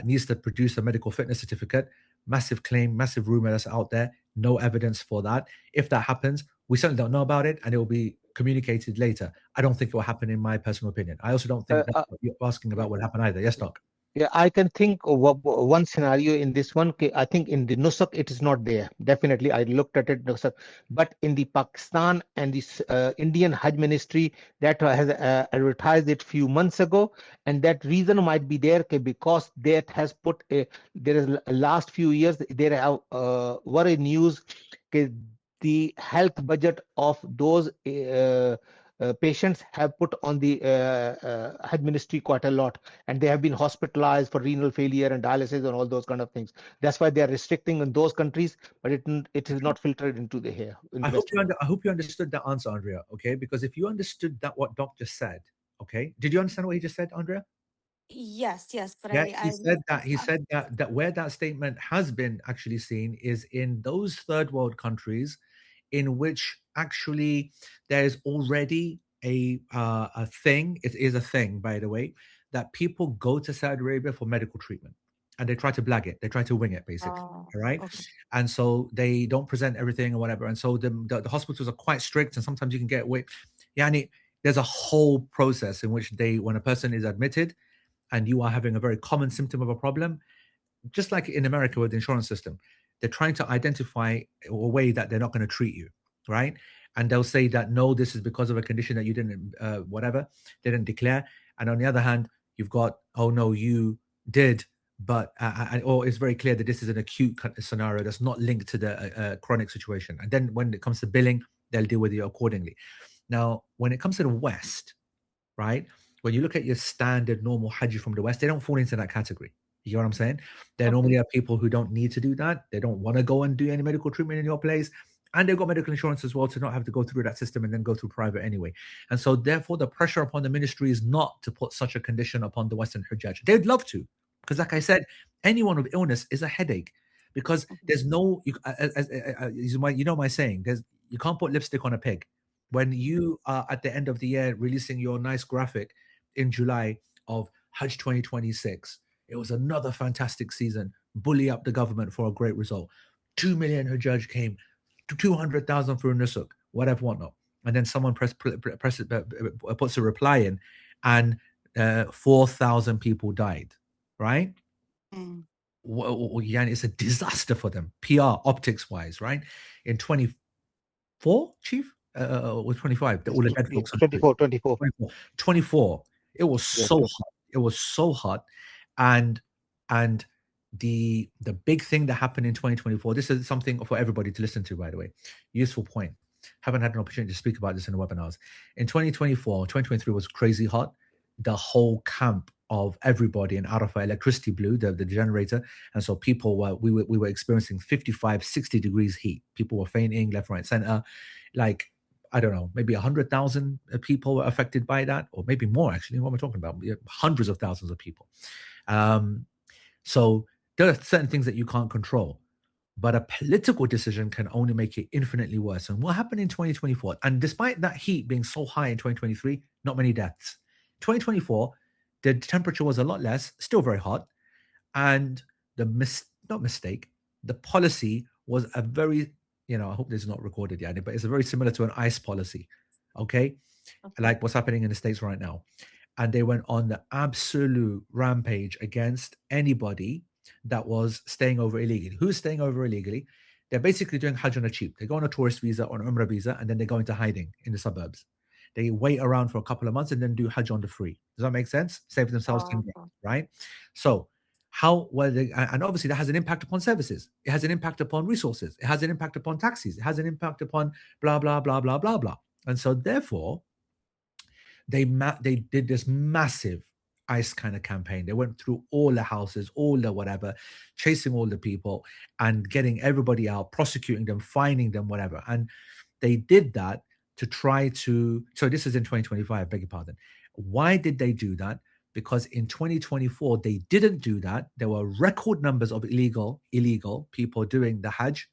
Speaker 2: needs to produce a medical fitness certificate. Massive claim, massive rumor that's out there. No evidence for that. If that happens, we certainly don't know about it, and it will be communicated later. I don't think it will happen, in my personal opinion. I also don't think that what you're asking about will happen either. Yes, Doc?
Speaker 1: Yeah, I can think of one scenario in this one. I think in the Nusuk, it is not there. Definitely, I looked at it, Nusuk. But in the Pakistan and the Indian Hajj Ministry, that has advertised it few months ago. And that reason might be there because that has put there is last few years, there have worry news the health budget of those patients have put on the Hajj ministry quite a lot, and they have been hospitalized for renal failure and dialysis and all those kind of things. That's why they are restricting in those countries, but it is not filtered into the here.
Speaker 2: I hope you understood that answer, Andrea. Okay, because if you understood that what Doc just said, okay, did you understand what he just said, Andrea?
Speaker 7: Yes, but
Speaker 2: yeah, he said that where that statement has been actually seen is in those third world countries in which actually there is already a thing. It is a thing, by the way, that people go to Saudi Arabia for medical treatment, and they try to blag it. They try to wing it, basically. All right. Okay. And so they don't present everything or whatever. And so the hospitals are quite strict, and sometimes you can get away. Yani, there's a whole process in which when a person is admitted and you are having a very common symptom of a problem, just like in America with the insurance system, they're trying to identify a way that they're not going to treat you, right? And they'll say that, no, this is because of a condition that you didn't, whatever, they didn't declare. And on the other hand, You've got, oh no, you did, but or it's very clear that this is an acute scenario that's not linked to the chronic situation. And then when it comes to billing, they'll deal with you accordingly. Now, when it comes to the West, right? When you look at your standard normal Hajj from the West, they don't fall into that category. You know what I'm saying? There normally are people who don't need to do that. They don't want to go and do any medical treatment in your place. And they've got medical insurance as well to not have to go through that system and then go through private anyway. And so therefore the pressure upon the ministry is not to put such a condition upon the Western Hujjaj. They'd love to, because like I said, anyone with illness is a headache, because there's no, you know my saying, you can't put lipstick on a pig. When you are at the end of the year releasing your nice graphic in July of Hajj 2026, it was another fantastic season, bully up the government for a great result. 2 million Hajjaj came, 200,000 for Nusuk, whatever, whatnot. And then someone puts a reply in, and 4,000 people died, right? It's a disaster for them, PR, optics-wise, right? In 24, Chief? Was 25? All the dead folks. 24. It was so hot. It was so hot. And the big thing that happened in 2024, this is something for everybody to listen to, by the way. Useful point. Haven't had an opportunity to speak about this in the webinars. In 2023 was crazy hot. The whole camp of everybody in Arafah, electricity blew, the generator. And so people we were experiencing 55, 60 degrees heat. People were fainting left, right, center. Like, I don't know, maybe 100,000 people were affected by that, or maybe more, actually. What am I talking about? Hundreds of thousands of people. So there are certain things that you can't control, but a political decision can only make it infinitely worse. And what happened in 2024, and despite that heat being so high in 2023, not many deaths. 2024, the temperature was a lot less, still very hot. And the policy was a very, I hope this is not recorded yet, but it's a very similar to an ICE policy. Okay. Like what's happening in the States right now. And they went on the absolute rampage against anybody that was staying over illegally. Who's staying over illegally? They're basically doing Hajj on a cheap. They go on a tourist visa or an Umrah visa, and then they go into hiding in the suburbs. They wait around for a couple of months and then do Hajj on the free. Does that make sense? Save themselves 10 grand, right? So how were they? And obviously that has an impact upon services. It has an impact upon resources. It has an impact upon taxis. It has an impact upon blah, blah, blah, blah, blah, blah. And so therefore, they did this massive ICE kind of campaign. They went through all the houses, all the whatever, chasing all the people and getting everybody out, prosecuting them, fining them, whatever. And they did that to try to, so this is in 2025, beg your pardon. Why did they do that? Because in 2024, they didn't do that. There were record numbers of illegal people doing the Hajj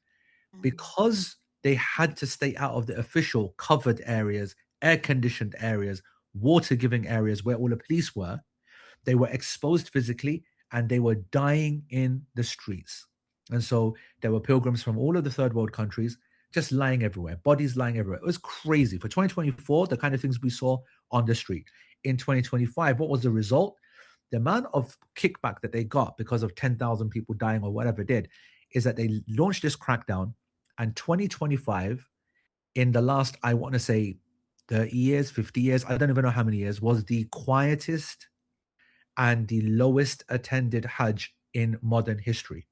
Speaker 2: because they had to stay out of the official covered areas, air-conditioned areas, water-giving areas where all the police were. They were exposed physically and they were dying in the streets. And so there were pilgrims from all of the third world countries just lying everywhere, bodies lying everywhere. It was crazy. For 2024, the kind of things we saw on the street. In 2025, what was the result? The amount of kickback that they got because of 10,000 people dying or whatever did is that they launched this crackdown. And 2025, in the last, I want to say 30 years, 50 years, I don't even know how many years, was the quietest and the lowest attended Hajj in modern history.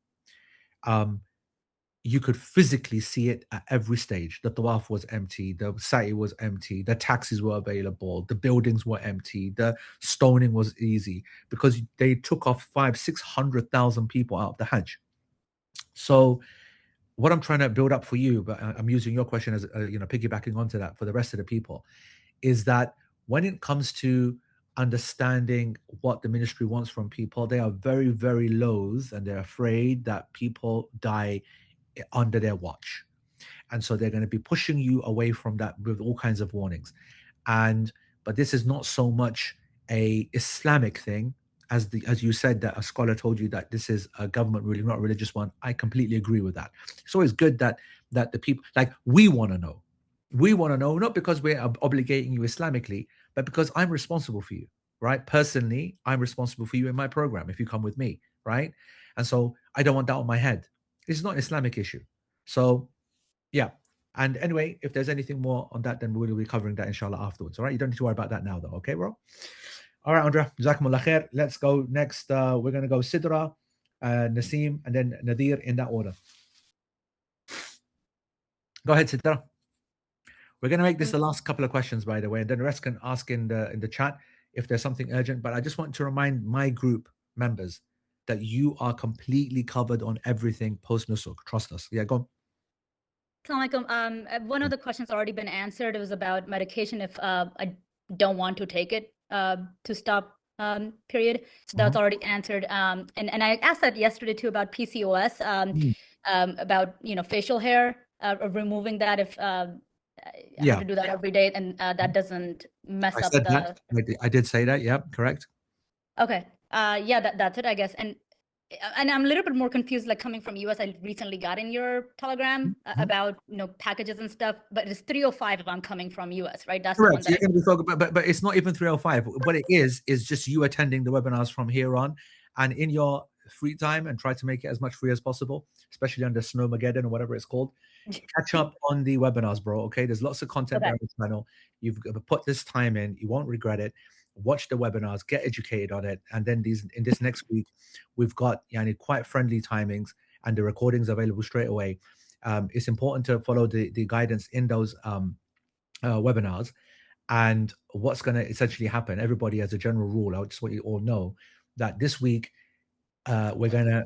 Speaker 2: You could physically see it at every stage. The Tawaf was empty, the Sa'i was empty, the taxis were available, the buildings were empty, the stoning was easy because they took off 500,000-600,000 people out of the Hajj. So what I'm trying to build up for you, but I'm using your question as piggybacking onto that for the rest of the people, is that when it comes to understanding what the ministry wants from people, they are very, very loath and they're afraid that people die under their watch. And so they're going to be pushing you away from that with all kinds of warnings. But this is not so much a Islamic thing as you said that a scholar told you that this is a government ruling, not a religious one. I completely agree with that. It's always good that the people, like, we want to know. We want to know, not because we're obligating you Islamically, but because I'm responsible for you, right? Personally, I'm responsible for you in my program if you come with me, right? And so I don't want that on my head. It's not an Islamic issue. So, yeah. And anyway, if there's anything more on that, then we'll be covering that inshallah afterwards. All right. You don't need to worry about that now, though. Okay, bro? All right, Andrea. Jazakumullah khair. Let's go next. We're going to go Sidra, Naseem, and then Nadir in that order. Go ahead, Sidra. We're going to make this the last couple of questions, by the way, and then the rest can ask in the chat if there's something urgent. But I just want to remind my group members that you are completely covered on everything post-Nusuk. Trust us. Yeah, go on.
Speaker 9: One of the questions already been answered. It was about medication if I don't want to take it to stop period. So that's already answered. And I asked that yesterday too about PCOS, about facial hair, removing that if I have to do that every day, and that doesn't mess up the.
Speaker 2: I did say that. Yeah, correct.
Speaker 9: Okay. Yeah, that's it, I guess. And I'm a little bit more confused, like coming from US. I recently got in your Telegram about packages and stuff, but it's 305 if I'm coming from US, right? That's
Speaker 2: correct.
Speaker 9: The one that
Speaker 2: You're going to be but it's not even 305. What it is just you attending the webinars from here on, and in your free time, and try to make it as much free as possible, especially under Snowmageddon or whatever it's called. Catch up on the webinars, bro. Okay, there's lots of content there on the channel. You've got to put this time in. You won't regret it. Watch the webinars, get educated on it, and then in this next week, we've got quite friendly timings and the recordings available straight away. It's important to follow the guidance in those webinars. And what's going to essentially happen? Everybody, as a general rule, I just want you all know that this week we're gonna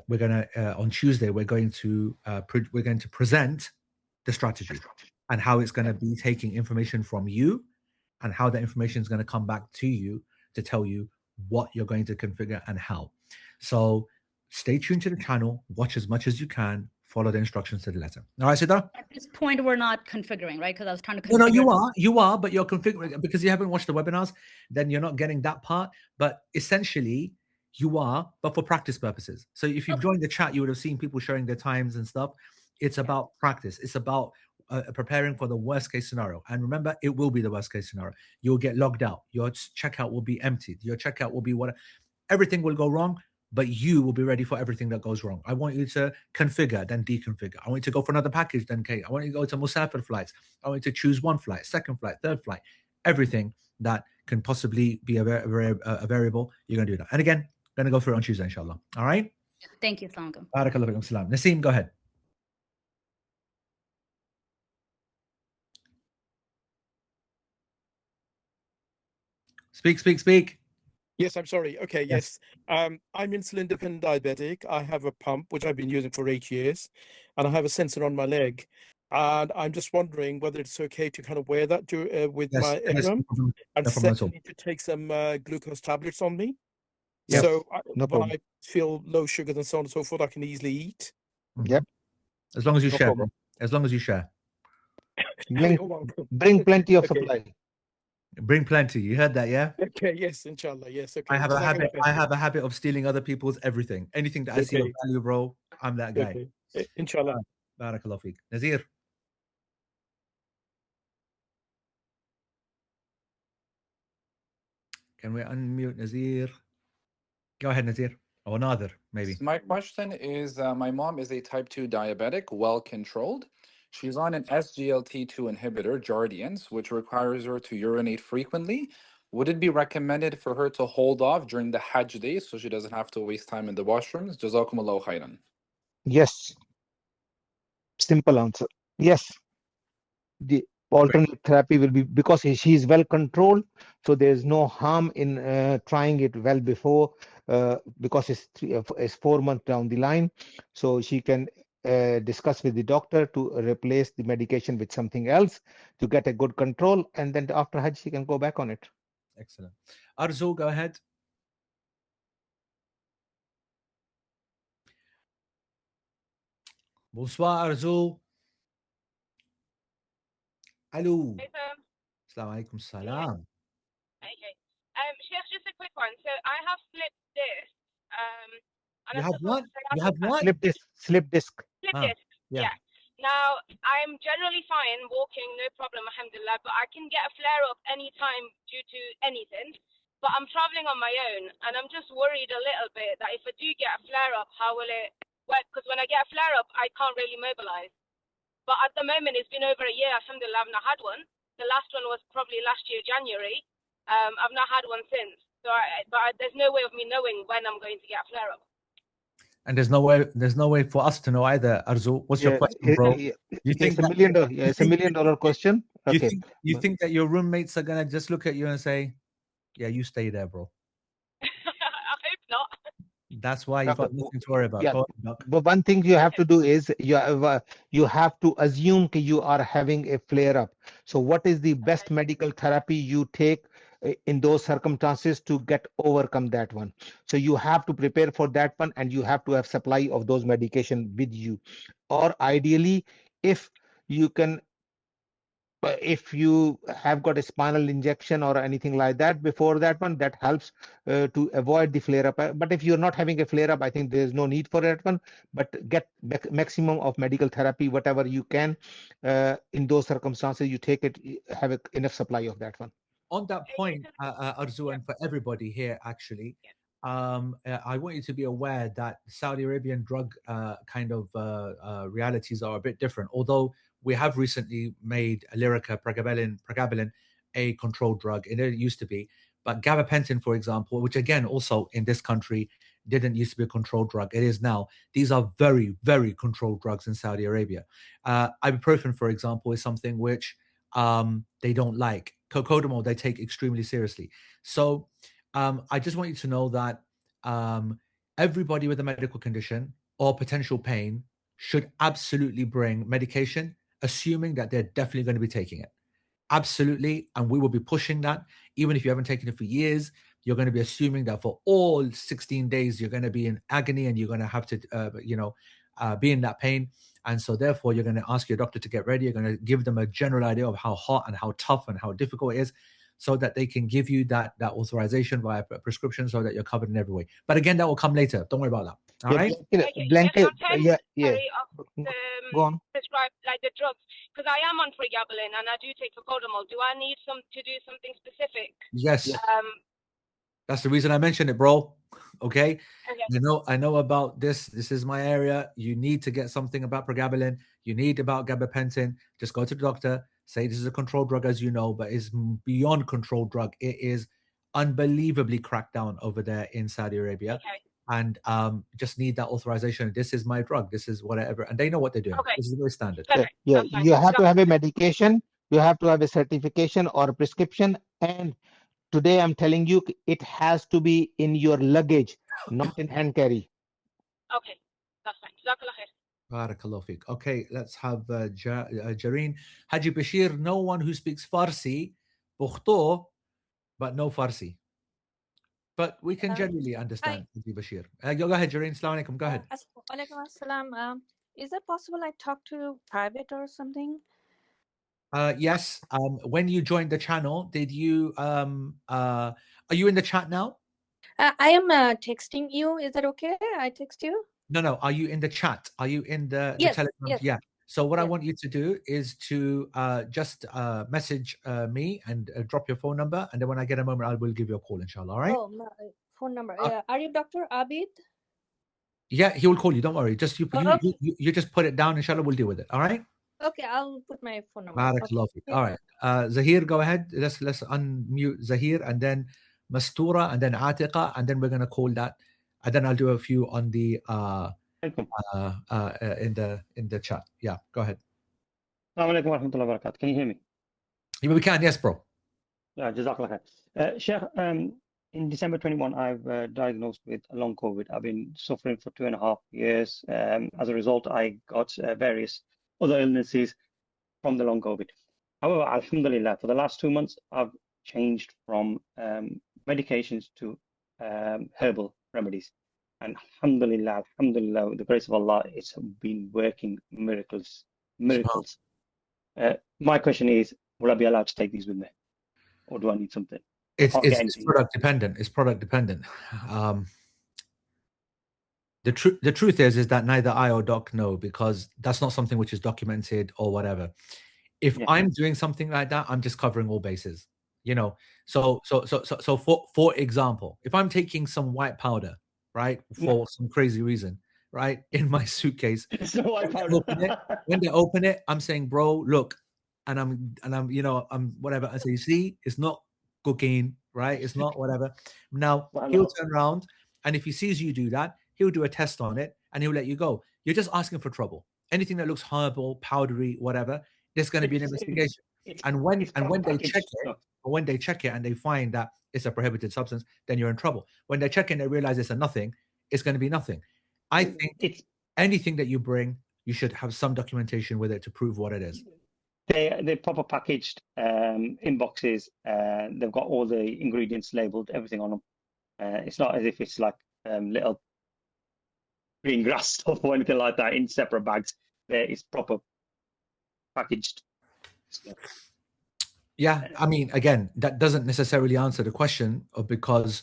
Speaker 2: on Tuesday we're going to present the strategy and how it's going to be taking information from you, and how that information is going to come back to you to tell you what you're going to configure and how. So stay tuned to the channel, watch as much as you can, follow the instructions to the letter. All right, Sidra?
Speaker 9: At this point, we're not configuring, right? Because I was trying to configure.
Speaker 2: No, you are, but you're configuring because you haven't watched the webinars, then you're not getting that part. But essentially, you are, but for practice purposes. So if you've joined the chat, you would have seen people sharing their times and stuff. It's about practice. It's about preparing for the worst case scenario. And remember, it will be the worst case scenario. You'll get logged out. Your checkout will be emptied. Your checkout will be everything will go wrong, but you will be ready for everything that goes wrong. I want you to configure, then deconfigure. I want you to go for another package, then I want you to go to Musafir flights. I want you to choose one flight, second flight, third flight. Everything that can possibly be a variable, you're going to do that. And again, I'm going to go through it on Tuesday, inshallah. All right?
Speaker 9: Thank you. Assalamu alaikum.
Speaker 2: Barakallahu salam. Naseem, go ahead. Speak.
Speaker 10: Yes, I'm sorry. Okay, yes. I'm insulin-dependent diabetic. I have a pump, which I've been using for 8 years, and I have a sensor on my leg. And I'm just wondering whether it's okay to kind of wear that with my Ihram. And secondly, to take some glucose tablets on me.
Speaker 1: Yes,
Speaker 10: so
Speaker 1: problem.
Speaker 10: when I feel low sugars and so on and so forth, I can easily eat.
Speaker 1: Yep.
Speaker 2: As long as you share. As long as you share.
Speaker 1: Bring plenty of supply.
Speaker 2: Bring plenty. You heard that, yeah?
Speaker 10: Okay, yes, inshallah. Yes, okay.
Speaker 2: I have a habit of stealing other people's everything. Anything that I see of value, bro, I'm that guy.
Speaker 10: Okay. Inshallah.
Speaker 2: Barakallahu feek. Nazir. Can we unmute Nazir? Go ahead, Nazir. Or Nadir, maybe.
Speaker 11: My question is, my mom is a type 2 diabetic, well controlled. She's on an SGLT2 inhibitor, Jardiance, which requires her to urinate frequently. Would it be recommended for her to hold off during the Hajj days so she doesn't have to waste time in the washrooms? Jazakumullahu khairan.
Speaker 1: Yes. Simple answer. Yes. The alternate therapy will be, because she is well controlled, so there's no harm in trying it well before, because it's 4 months down the line. So she can discuss with the doctor to replace the medication with something else to get a good control, and then after Hajj she can go back on it.
Speaker 2: Excellent. Arzu, go ahead. Bonsoir, Arzu. Hello. Assalamu alaikum salam.
Speaker 12: Okay. Sheikh, just a quick one. So I have slipped disc.
Speaker 2: You have what? You have what?
Speaker 1: Slip disc.
Speaker 12: Slip disc.
Speaker 2: Yeah.
Speaker 12: Now, I'm generally fine walking, no problem, alhamdulillah, but I can get a flare-up anytime due to anything. But I'm traveling on my own, and I'm just worried a little bit that if I do get a flare-up, how will it work? Because when I get a flare-up, I can't really mobilize. But at the moment, it's been over a year, alhamdulillah, I've not had one. The last one was probably last year, January. I've not had one since. But there's no way of me knowing when I'm going to get a flare up.
Speaker 2: And there's no way for us to know either. Arzu, what's your question, bro? You think
Speaker 1: it's a $1 million question. Okay.
Speaker 2: You think that your roommates are gonna just look at you and say, "Yeah, you stay there, bro"?
Speaker 12: I hope not.
Speaker 2: That's why you've got nothing to worry about.
Speaker 1: Yeah,
Speaker 2: Go on, Doc.
Speaker 1: but one thing you have to do is you have to assume that you are having a flare up. So what is the best medical therapy you take in those circumstances to get overcome that one? So you have to prepare for that one, and you have to have supply of those medication with you. Or ideally, if you can, if you have got a spinal injection or anything like that before that one, that helps to avoid the flare up. But if you're not having a flare up, I think there's no need for that one. But get maximum of medical therapy, whatever you can. In those circumstances, you take it, have enough supply of that one.
Speaker 2: On that point, Arzu, and for everybody here, actually, I want you to be aware that Saudi Arabian drug kind of realities are a bit different. Although we have recently made Lyrica, pregabalin a controlled drug. It used to be. But gabapentin, for example, which again also in this country didn't used to be a controlled drug. It is now. These are very, very controlled drugs in Saudi Arabia. Ibuprofen, for example, is something which they don't like. Cocodamol, they take extremely seriously. So I just want you to know that everybody with a medical condition or potential pain should absolutely bring medication, assuming that they're definitely going to be taking it. Absolutely. And we will be pushing that. Even if you haven't taken it for years, you're going to be assuming that for all 16 days, you're going to be in agony and you're going to have to, be in that pain. And so therefore, you're going to ask your doctor to get ready. You're going to give them a general idea of how hot and how tough and how difficult it is, so that they can give you that authorization via prescription, so that you're covered in every way. But again, that will come later. Don't worry about that. All right?
Speaker 1: Blanket. Yeah. Go on.
Speaker 12: Prescribe like the drugs, because I am on pregabalin and I do take cocodamol. Do I need to do something specific?
Speaker 2: Yes. That's the reason I mentioned it, bro. Okay. I know about this. This is my area. You need to get something about pregabalin. You need about gabapentin. Just go to the doctor. Say this is a controlled drug, as you know, but it's beyond controlled drug. It is unbelievably cracked down over there in Saudi Arabia. And just need that authorization. This is my drug. This is whatever. And they know what they're doing. This is very standard.
Speaker 1: Yeah. You have to have a medication. You have to have a certification or a prescription. And today I'm telling you, it has to be in your luggage, not in hand carry.
Speaker 12: Okay, that's fine. Jazakallah khair.
Speaker 2: Barakallah fiqh. Okay, let's have Jareen. Haji Bashir, no one who speaks Farsi, Bukhto, but no Farsi. But we can generally understand Haji Bashir. Go ahead, Jareen. Assalamu alaikum. Go ahead.
Speaker 13: Walaikum assalam. Is it possible I talk to you private or something?
Speaker 2: Yes. When you joined the channel, did you are you in the chat now?
Speaker 13: I am texting you. Is that okay? I text you?
Speaker 2: No. Are you in the chat? Are you in the
Speaker 13: Yes,
Speaker 2: Telegram?
Speaker 13: yes.
Speaker 2: Yeah. So what I want you to do is to just message me and drop your phone number, and then when I get a moment, I will give you a call, inshallah. All right?
Speaker 13: Oh, my phone number. Are you Dr. Abid?
Speaker 2: Yeah, he will call you. Don't worry. Just you just put it down, inshallah. We'll deal with it. All right?
Speaker 13: Okay, I'll put my phone number.
Speaker 2: Barakallah fiqh. All right. Zahir, go ahead. Let's unmute Zahir, and then Mastura, and then Atiqa, and then we're gonna call that, and then I'll do a few on the in the chat. Yeah, go ahead.
Speaker 14: Assalamu alaikum wa rahmatullahi wa barakatuh. Can you hear me?
Speaker 2: Yeah, we can. Yes, bro.
Speaker 14: Yeah, Jazakallah khair. Sheikh, in December 21, I've diagnosed with long COVID. I've been suffering for 2.5 years. As a result, I got various other illnesses from the long COVID. However, alhamdulillah, for the last 2 months, I've changed from medications to herbal remedies. And alhamdulillah, with the grace of Allah, it's been working miracles. My question is, will I be allowed to take these with me? Or do I need something?
Speaker 2: It's product dependent. It's product dependent. The truth is that neither I or Doc know, because that's not something which is documented or whatever. If I'm doing something like that, I'm just covering all bases. You know. So for example, if I'm taking some white powder, right, for some crazy reason, right, in my suitcase, when they open it, I'm saying, bro, look, and I'm whatever. I say, see, it's not cocaine, right? It's not whatever. Now, he'll turn around, and if he sees you do that, he'll do a test on it, and he'll let you go. You're just asking for trouble. Anything that looks herbal, powdery, whatever, there's going to be an investigation. And when they check it, or when they check it and they find that it's a prohibited substance, then you're in trouble. When they check it and they realize it's a nothing, it's going to be nothing. I think anything that you bring, you should have some documentation with it to prove what it is.
Speaker 14: They're proper packaged in boxes. They've got all the ingredients labeled, everything on them. It's not as if it's like little green grass stuff or anything like that in separate bags. It's proper packaged stuff.
Speaker 2: Yeah, I mean, again, that doesn't necessarily answer the question, because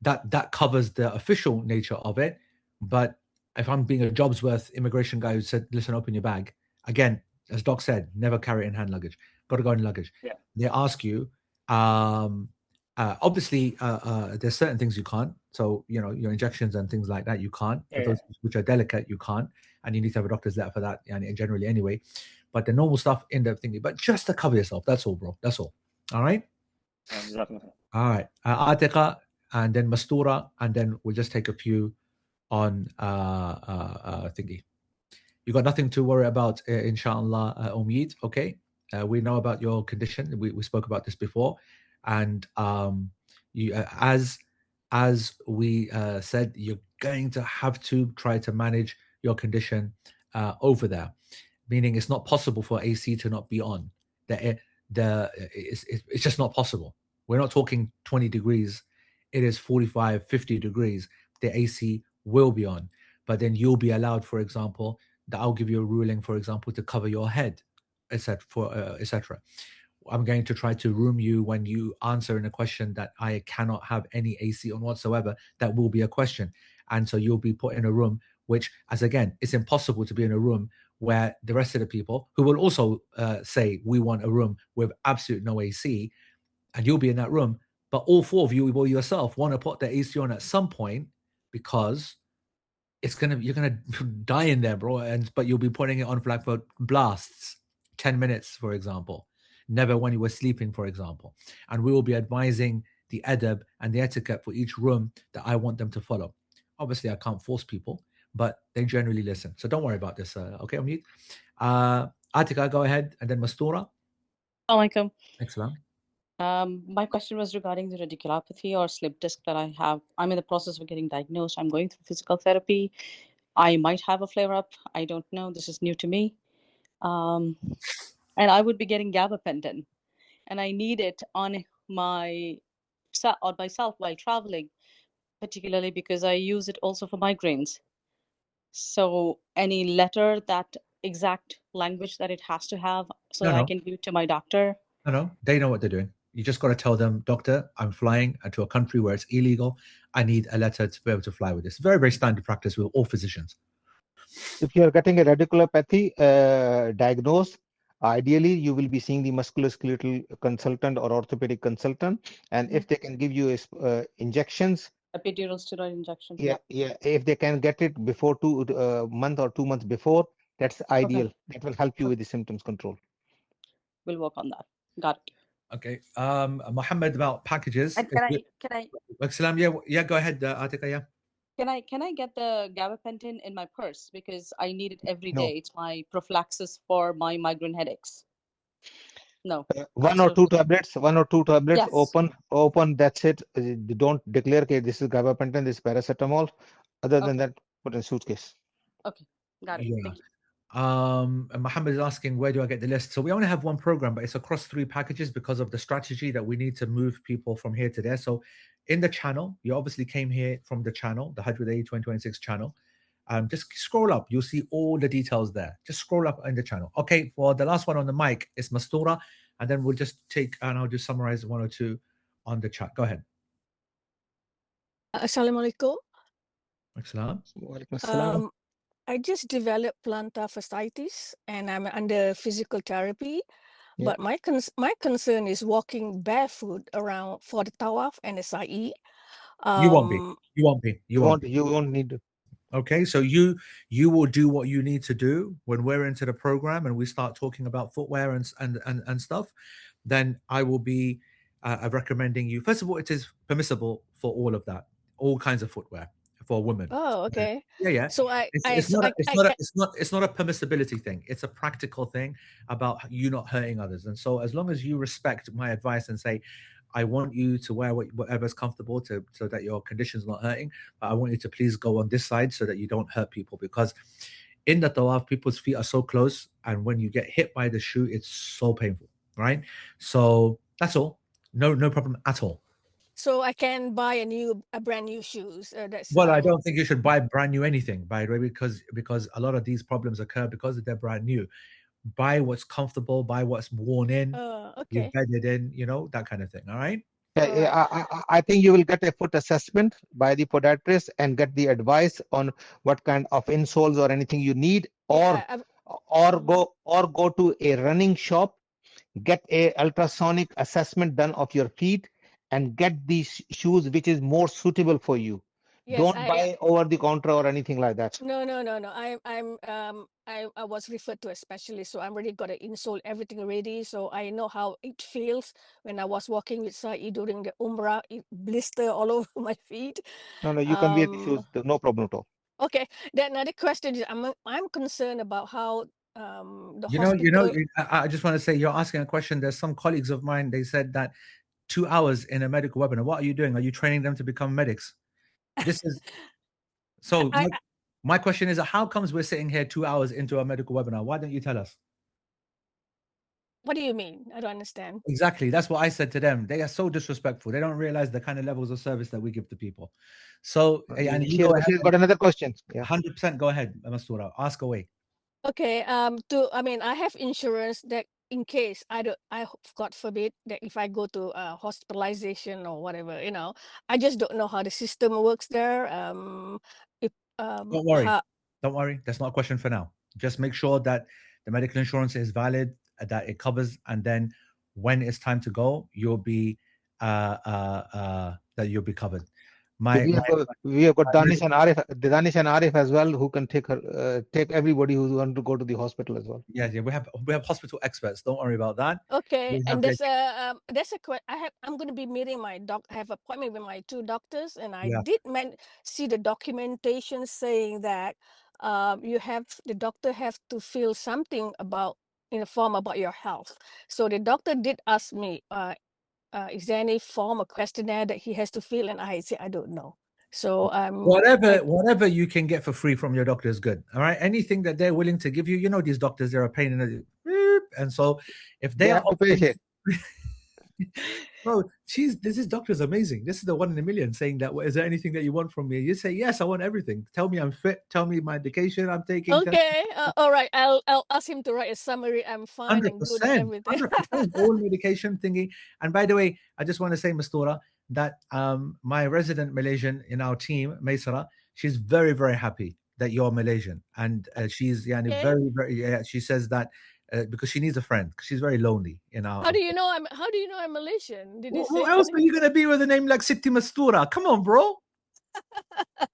Speaker 2: that covers the official nature of it. But if I'm being a Jobsworth immigration guy who said, listen, open your bag, again, as Doc said, never carry it in hand luggage. Got to go in luggage.
Speaker 14: Yeah.
Speaker 2: They ask you, obviously, there's certain things you can't. So, your injections and things like that, you can't.
Speaker 14: Yeah.
Speaker 2: Those which are delicate, you can't. And you need to have a doctor's letter for that, and generally anyway. But the normal stuff in the thingy, but just to cover yourself. That's all, bro. That's all. All right? All right. Atiqa, and then Mastura, and then we'll just take a few on thingy. You got nothing to worry about, inshallah, Umid. Okay, we know about your condition. We spoke about this before, and you as we said, you're going to have to try to manage your condition over there. Meaning, it's not possible for AC to not be on. It's just not possible. We're not talking 20 degrees. It is 45, 50 degrees. The AC will be on. But then you'll be allowed, for example, that I'll give you a ruling, for example, to cover your head, etc. I'm going to try to room you when you answer in a question that I cannot have any AC on whatsoever. That will be a question. And so you'll be put in a room, which, as again, it's impossible to be in a room where the rest of the people who will also say, we want a room with absolute no AC, and you'll be in that room. But all four of you or yourself want to put the AC on at some point, because you're gonna die in there, bro. But you'll be putting it on for blasts, 10 minutes, for example. Never when you were sleeping, for example. And we will be advising the adab and the etiquette for each room that I want them to follow. Obviously, I can't force people, but they generally listen. So don't worry about this. Okay, Amid. Atika, go ahead, and then Mastura.
Speaker 15: Assalamualaikum.
Speaker 2: Excellent.
Speaker 15: My question was regarding the radiculopathy or slip disc that I have. I'm in the process of getting diagnosed. I'm going through physical therapy. I might have a flare-up. I don't know. This is new to me. And I would be getting gabapentin, and I need it on myself while traveling, particularly because I use it also for migraines. So any letter, that exact language that it has to have, so that I can give it to my doctor?
Speaker 2: No, they know what they're doing. You just got to tell them, doctor, I'm flying to a country where it's illegal. I need a letter to be able to fly with this. Very, very standard practice with all physicians.
Speaker 1: If you're getting a radiculopathy diagnosed, ideally you will be seeing the musculoskeletal consultant or orthopedic consultant. And if they can give you injections,
Speaker 15: epidural steroid injections.
Speaker 1: Yeah. If they can get it before 2 months or 2 months before, that's ideal. Okay. That will help you with the symptoms control.
Speaker 15: We'll work on that. Got it.
Speaker 2: Okay. Mohammed, about packages.
Speaker 15: And can I?
Speaker 2: Excellent. Yeah. Go ahead, Atika. Yeah.
Speaker 15: Can I get the gabapentin in my purse, because I need it every day? It's my prophylaxis for my migraine headaches. No.
Speaker 1: One or two tablets. Yes. Open. That's it. Don't declare, okay, this is gabapentin, this is paracetamol. Other than that, put in suitcase.
Speaker 15: Okay. Got it.
Speaker 2: Yeah.
Speaker 15: Thank you.
Speaker 2: Mohammed is asking, where do I get the list? So we only have one program, but it's across 3 packages because of the strategy that we need to move people from here to there. So in the channel, you obviously came here from the channel, the Hajj With AE 2026 channel. Just scroll up. You'll see all the details there. Just scroll up in the channel. Okay, for the last one on the mic, it's Mastura, and then we'll just take, and I'll just summarize 1 or 2 on the chat. Go ahead.
Speaker 16: Assalamualaikum.
Speaker 2: Assalam.
Speaker 16: I just developed plantar fasciitis, and I'm under physical therapy. Yeah. But my concern is walking barefoot around for the Tawaf and the Sa'i.
Speaker 2: You won't be. You
Speaker 1: won't need to.
Speaker 2: Okay, so you will do what you need to do when we're into the program and we start talking about footwear and stuff. Then I will be of recommending you. First of all, it is permissible for all of that, all kinds of footwear for women.
Speaker 16: Oh, okay.
Speaker 2: Yeah.
Speaker 16: So
Speaker 2: It's not a permissibility thing. It's a practical thing about you not hurting others. And so as long as you respect my advice and say, I want you to wear whatever's comfortable so that your condition's not hurting, but I want you to please go on this side so that you don't hurt people, because in the Tawaf, people's feet are so close, and when you get hit by the shoe, it's so painful, right? So that's all. No problem at all.
Speaker 16: So I can buy a brand new shoes.
Speaker 2: Well, I don't think you should buy brand new anything, by the way, because a lot of these problems occur because they're brand new. Buy what's comfortable, buy what's worn in, you've bedded in, that kind of thing. All right.
Speaker 1: I think you will get a foot assessment by the podiatrist and get the advice on what kind of insoles or anything you need, or go to a running shop, get a ultrasonic assessment done of your feet, and get these shoes which is more suitable for you.
Speaker 16: Yes,
Speaker 1: don't buy over the counter or anything like that.
Speaker 16: No. I was referred to a specialist, so I'm already got an insole, everything ready. So I know how it feels when I was walking with Sa'i during the Umrah. It blister all over my feet.
Speaker 1: No, you can wear the shoes. No problem at all.
Speaker 16: Okay. Then another question is, I'm concerned about how the
Speaker 2: you
Speaker 16: hospital.
Speaker 2: know, I just want to say, you're asking a question. There's some colleagues of mine. They said that 2 hours in a medical webinar. What are you doing? Are you training them to become medics? This is so. My question is, how comes we're sitting here 2 hours into a medical webinar? Why don't you tell us?
Speaker 16: What do you mean? I don't understand.
Speaker 2: Exactly. That's what I said to them. They are so disrespectful. They don't realize the kind of levels of service that we give to people. So, and you go ahead.
Speaker 1: She's got another question.
Speaker 2: 100%. Go ahead, Mastura. Ask away.
Speaker 16: Okay. I have insurance that in case God forbid that if I go to hospitalization or whatever, I just don't know how the system works there.
Speaker 2: Don't worry. Don't worry. That's not a question for now. Just make sure that the medical insurance is valid, that it covers, and then when it's time to go, you'll be that you'll be covered.
Speaker 1: We have got Danish and Arif as well, who can take everybody who wants to go to the hospital as well.
Speaker 2: Yeah, we have hospital experts. Don't worry about that.
Speaker 16: Okay, and there's a question. I'm going to be meeting my I have appointment with my 2 doctors, and I did see the documentation saying that the doctor has to feel something in a form about your health. So the doctor did ask me, is there any form of questionnaire that he has to fill? And I say, I don't know. So
Speaker 2: whatever you can get for free from your doctor is good. All right. Anything that they're willing to give you, these doctors, they're a pain in the and so if they are offering, bro, this doctor is amazing. This is the 1 in a million saying that, is there anything that you want from me? You say, yes, I want everything. Tell me I'm fit. Tell me my medication I'm taking.
Speaker 16: Okay. All right. I'll ask him to write a summary. I'm fine
Speaker 2: 100%,
Speaker 16: and good and everything.
Speaker 2: 100% all medication thingy. And by the way, I just want to say, Mastura, that my resident Malaysian in our team, Maysara, she's very, very happy that you're Malaysian. And she's very, very, she says that because she needs a friend, because she's very lonely.
Speaker 16: How do you know I'm Malaysian? Did you say
Speaker 2: who else are you gonna be with a name like Siti Mastura? Come on, bro.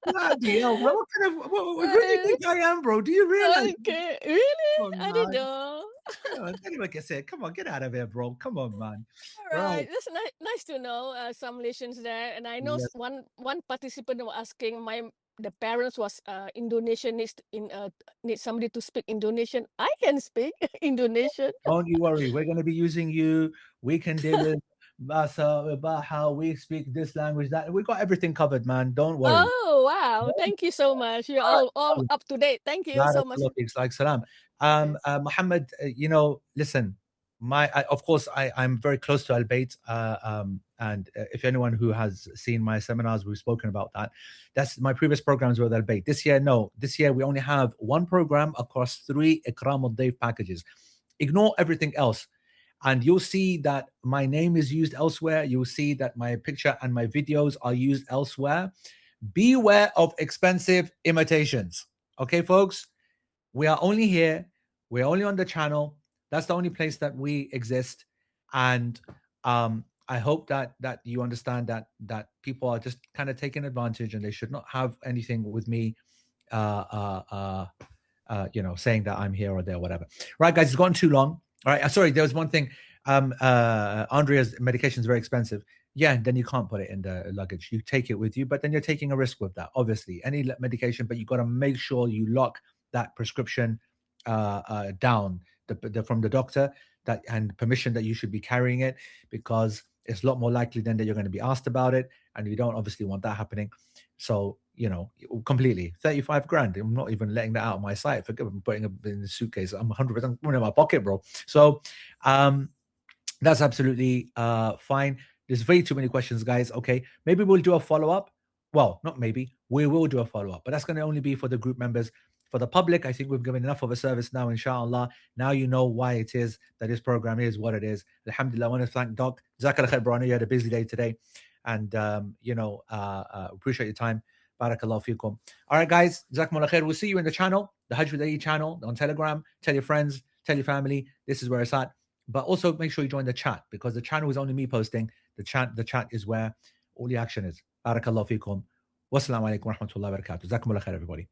Speaker 2: Bloody hell, bro. Who do you think I am, bro? Do you realize?
Speaker 16: Okay, really? I didn't know.
Speaker 2: Like I said, come on, get out of here, bro. Come on, man.
Speaker 16: All right, that's nice to know some Malaysians there. And I know one participant was asking, the parents was Indonesian, needs somebody to speak Indonesian. I can speak Indonesian.
Speaker 2: Don't you worry, we're going to be using you. We can deal with about how we speak this language, that we got everything covered, man. Don't worry.
Speaker 16: Oh wow, thank you so much. You're all up to date. Thank you so much.
Speaker 2: Like salam. Muhammad, listen, of course I'm very close to Al-Bayt, and if anyone who has seen my seminars, we've spoken about that. That's my previous programs with Al-Bayt. This year we only have 1 program across 3 Ihram al-Dayf packages. Ignore everything else, and you'll see that my name is used elsewhere. You'll see that my picture and my videos are used elsewhere. Beware of expensive imitations. Okay, folks? We are only here. We're only on the channel. That's the only place that we exist. And I hope that you understand that people are just kind of taking advantage, and they should not have anything with me, saying that I'm here or there, whatever. Right, guys, it's gone too long. All right, sorry, there was one thing. Andrea's medication is very expensive. Yeah, then you can't put it in the luggage. You take it with you, but then you're taking a risk with that. Obviously, any medication, but you got to make sure you lock that prescription down from the doctor, that and permission that you should be carrying it, because it's a lot more likely then that you're going to be asked about it, and you don't obviously want that happening. So, you know, completely 35 grand. I'm not even letting that out of my sight. Forget I'm putting it in the suitcase. I'm 100% in my pocket, bro. So, that's absolutely fine. There's way too many questions, guys. Okay, maybe we'll do a follow-up. Well, not maybe. We will do a follow-up, but that's going to only be for the group members. For the public, I think we've given enough of a service now, inshallah. Now you know why it is that this program is what it is. Alhamdulillah, I want to thank Doc. Jazakallah khair, bro. I know you had a busy day today. And, appreciate your time. Barakallahu feekum. All right, guys. Jazakumullah khair. We'll see you in the channel, the Hajj With AE channel on Telegram. Tell your friends, tell your family. This is where it's at. But also make sure you join the chat, because the channel is only me posting. The chat is where all the action is. Barakallahu feekum. Wassalamu alaikum wa rahmatullahi wa barakatuh. Jazakumullah khair, everybody.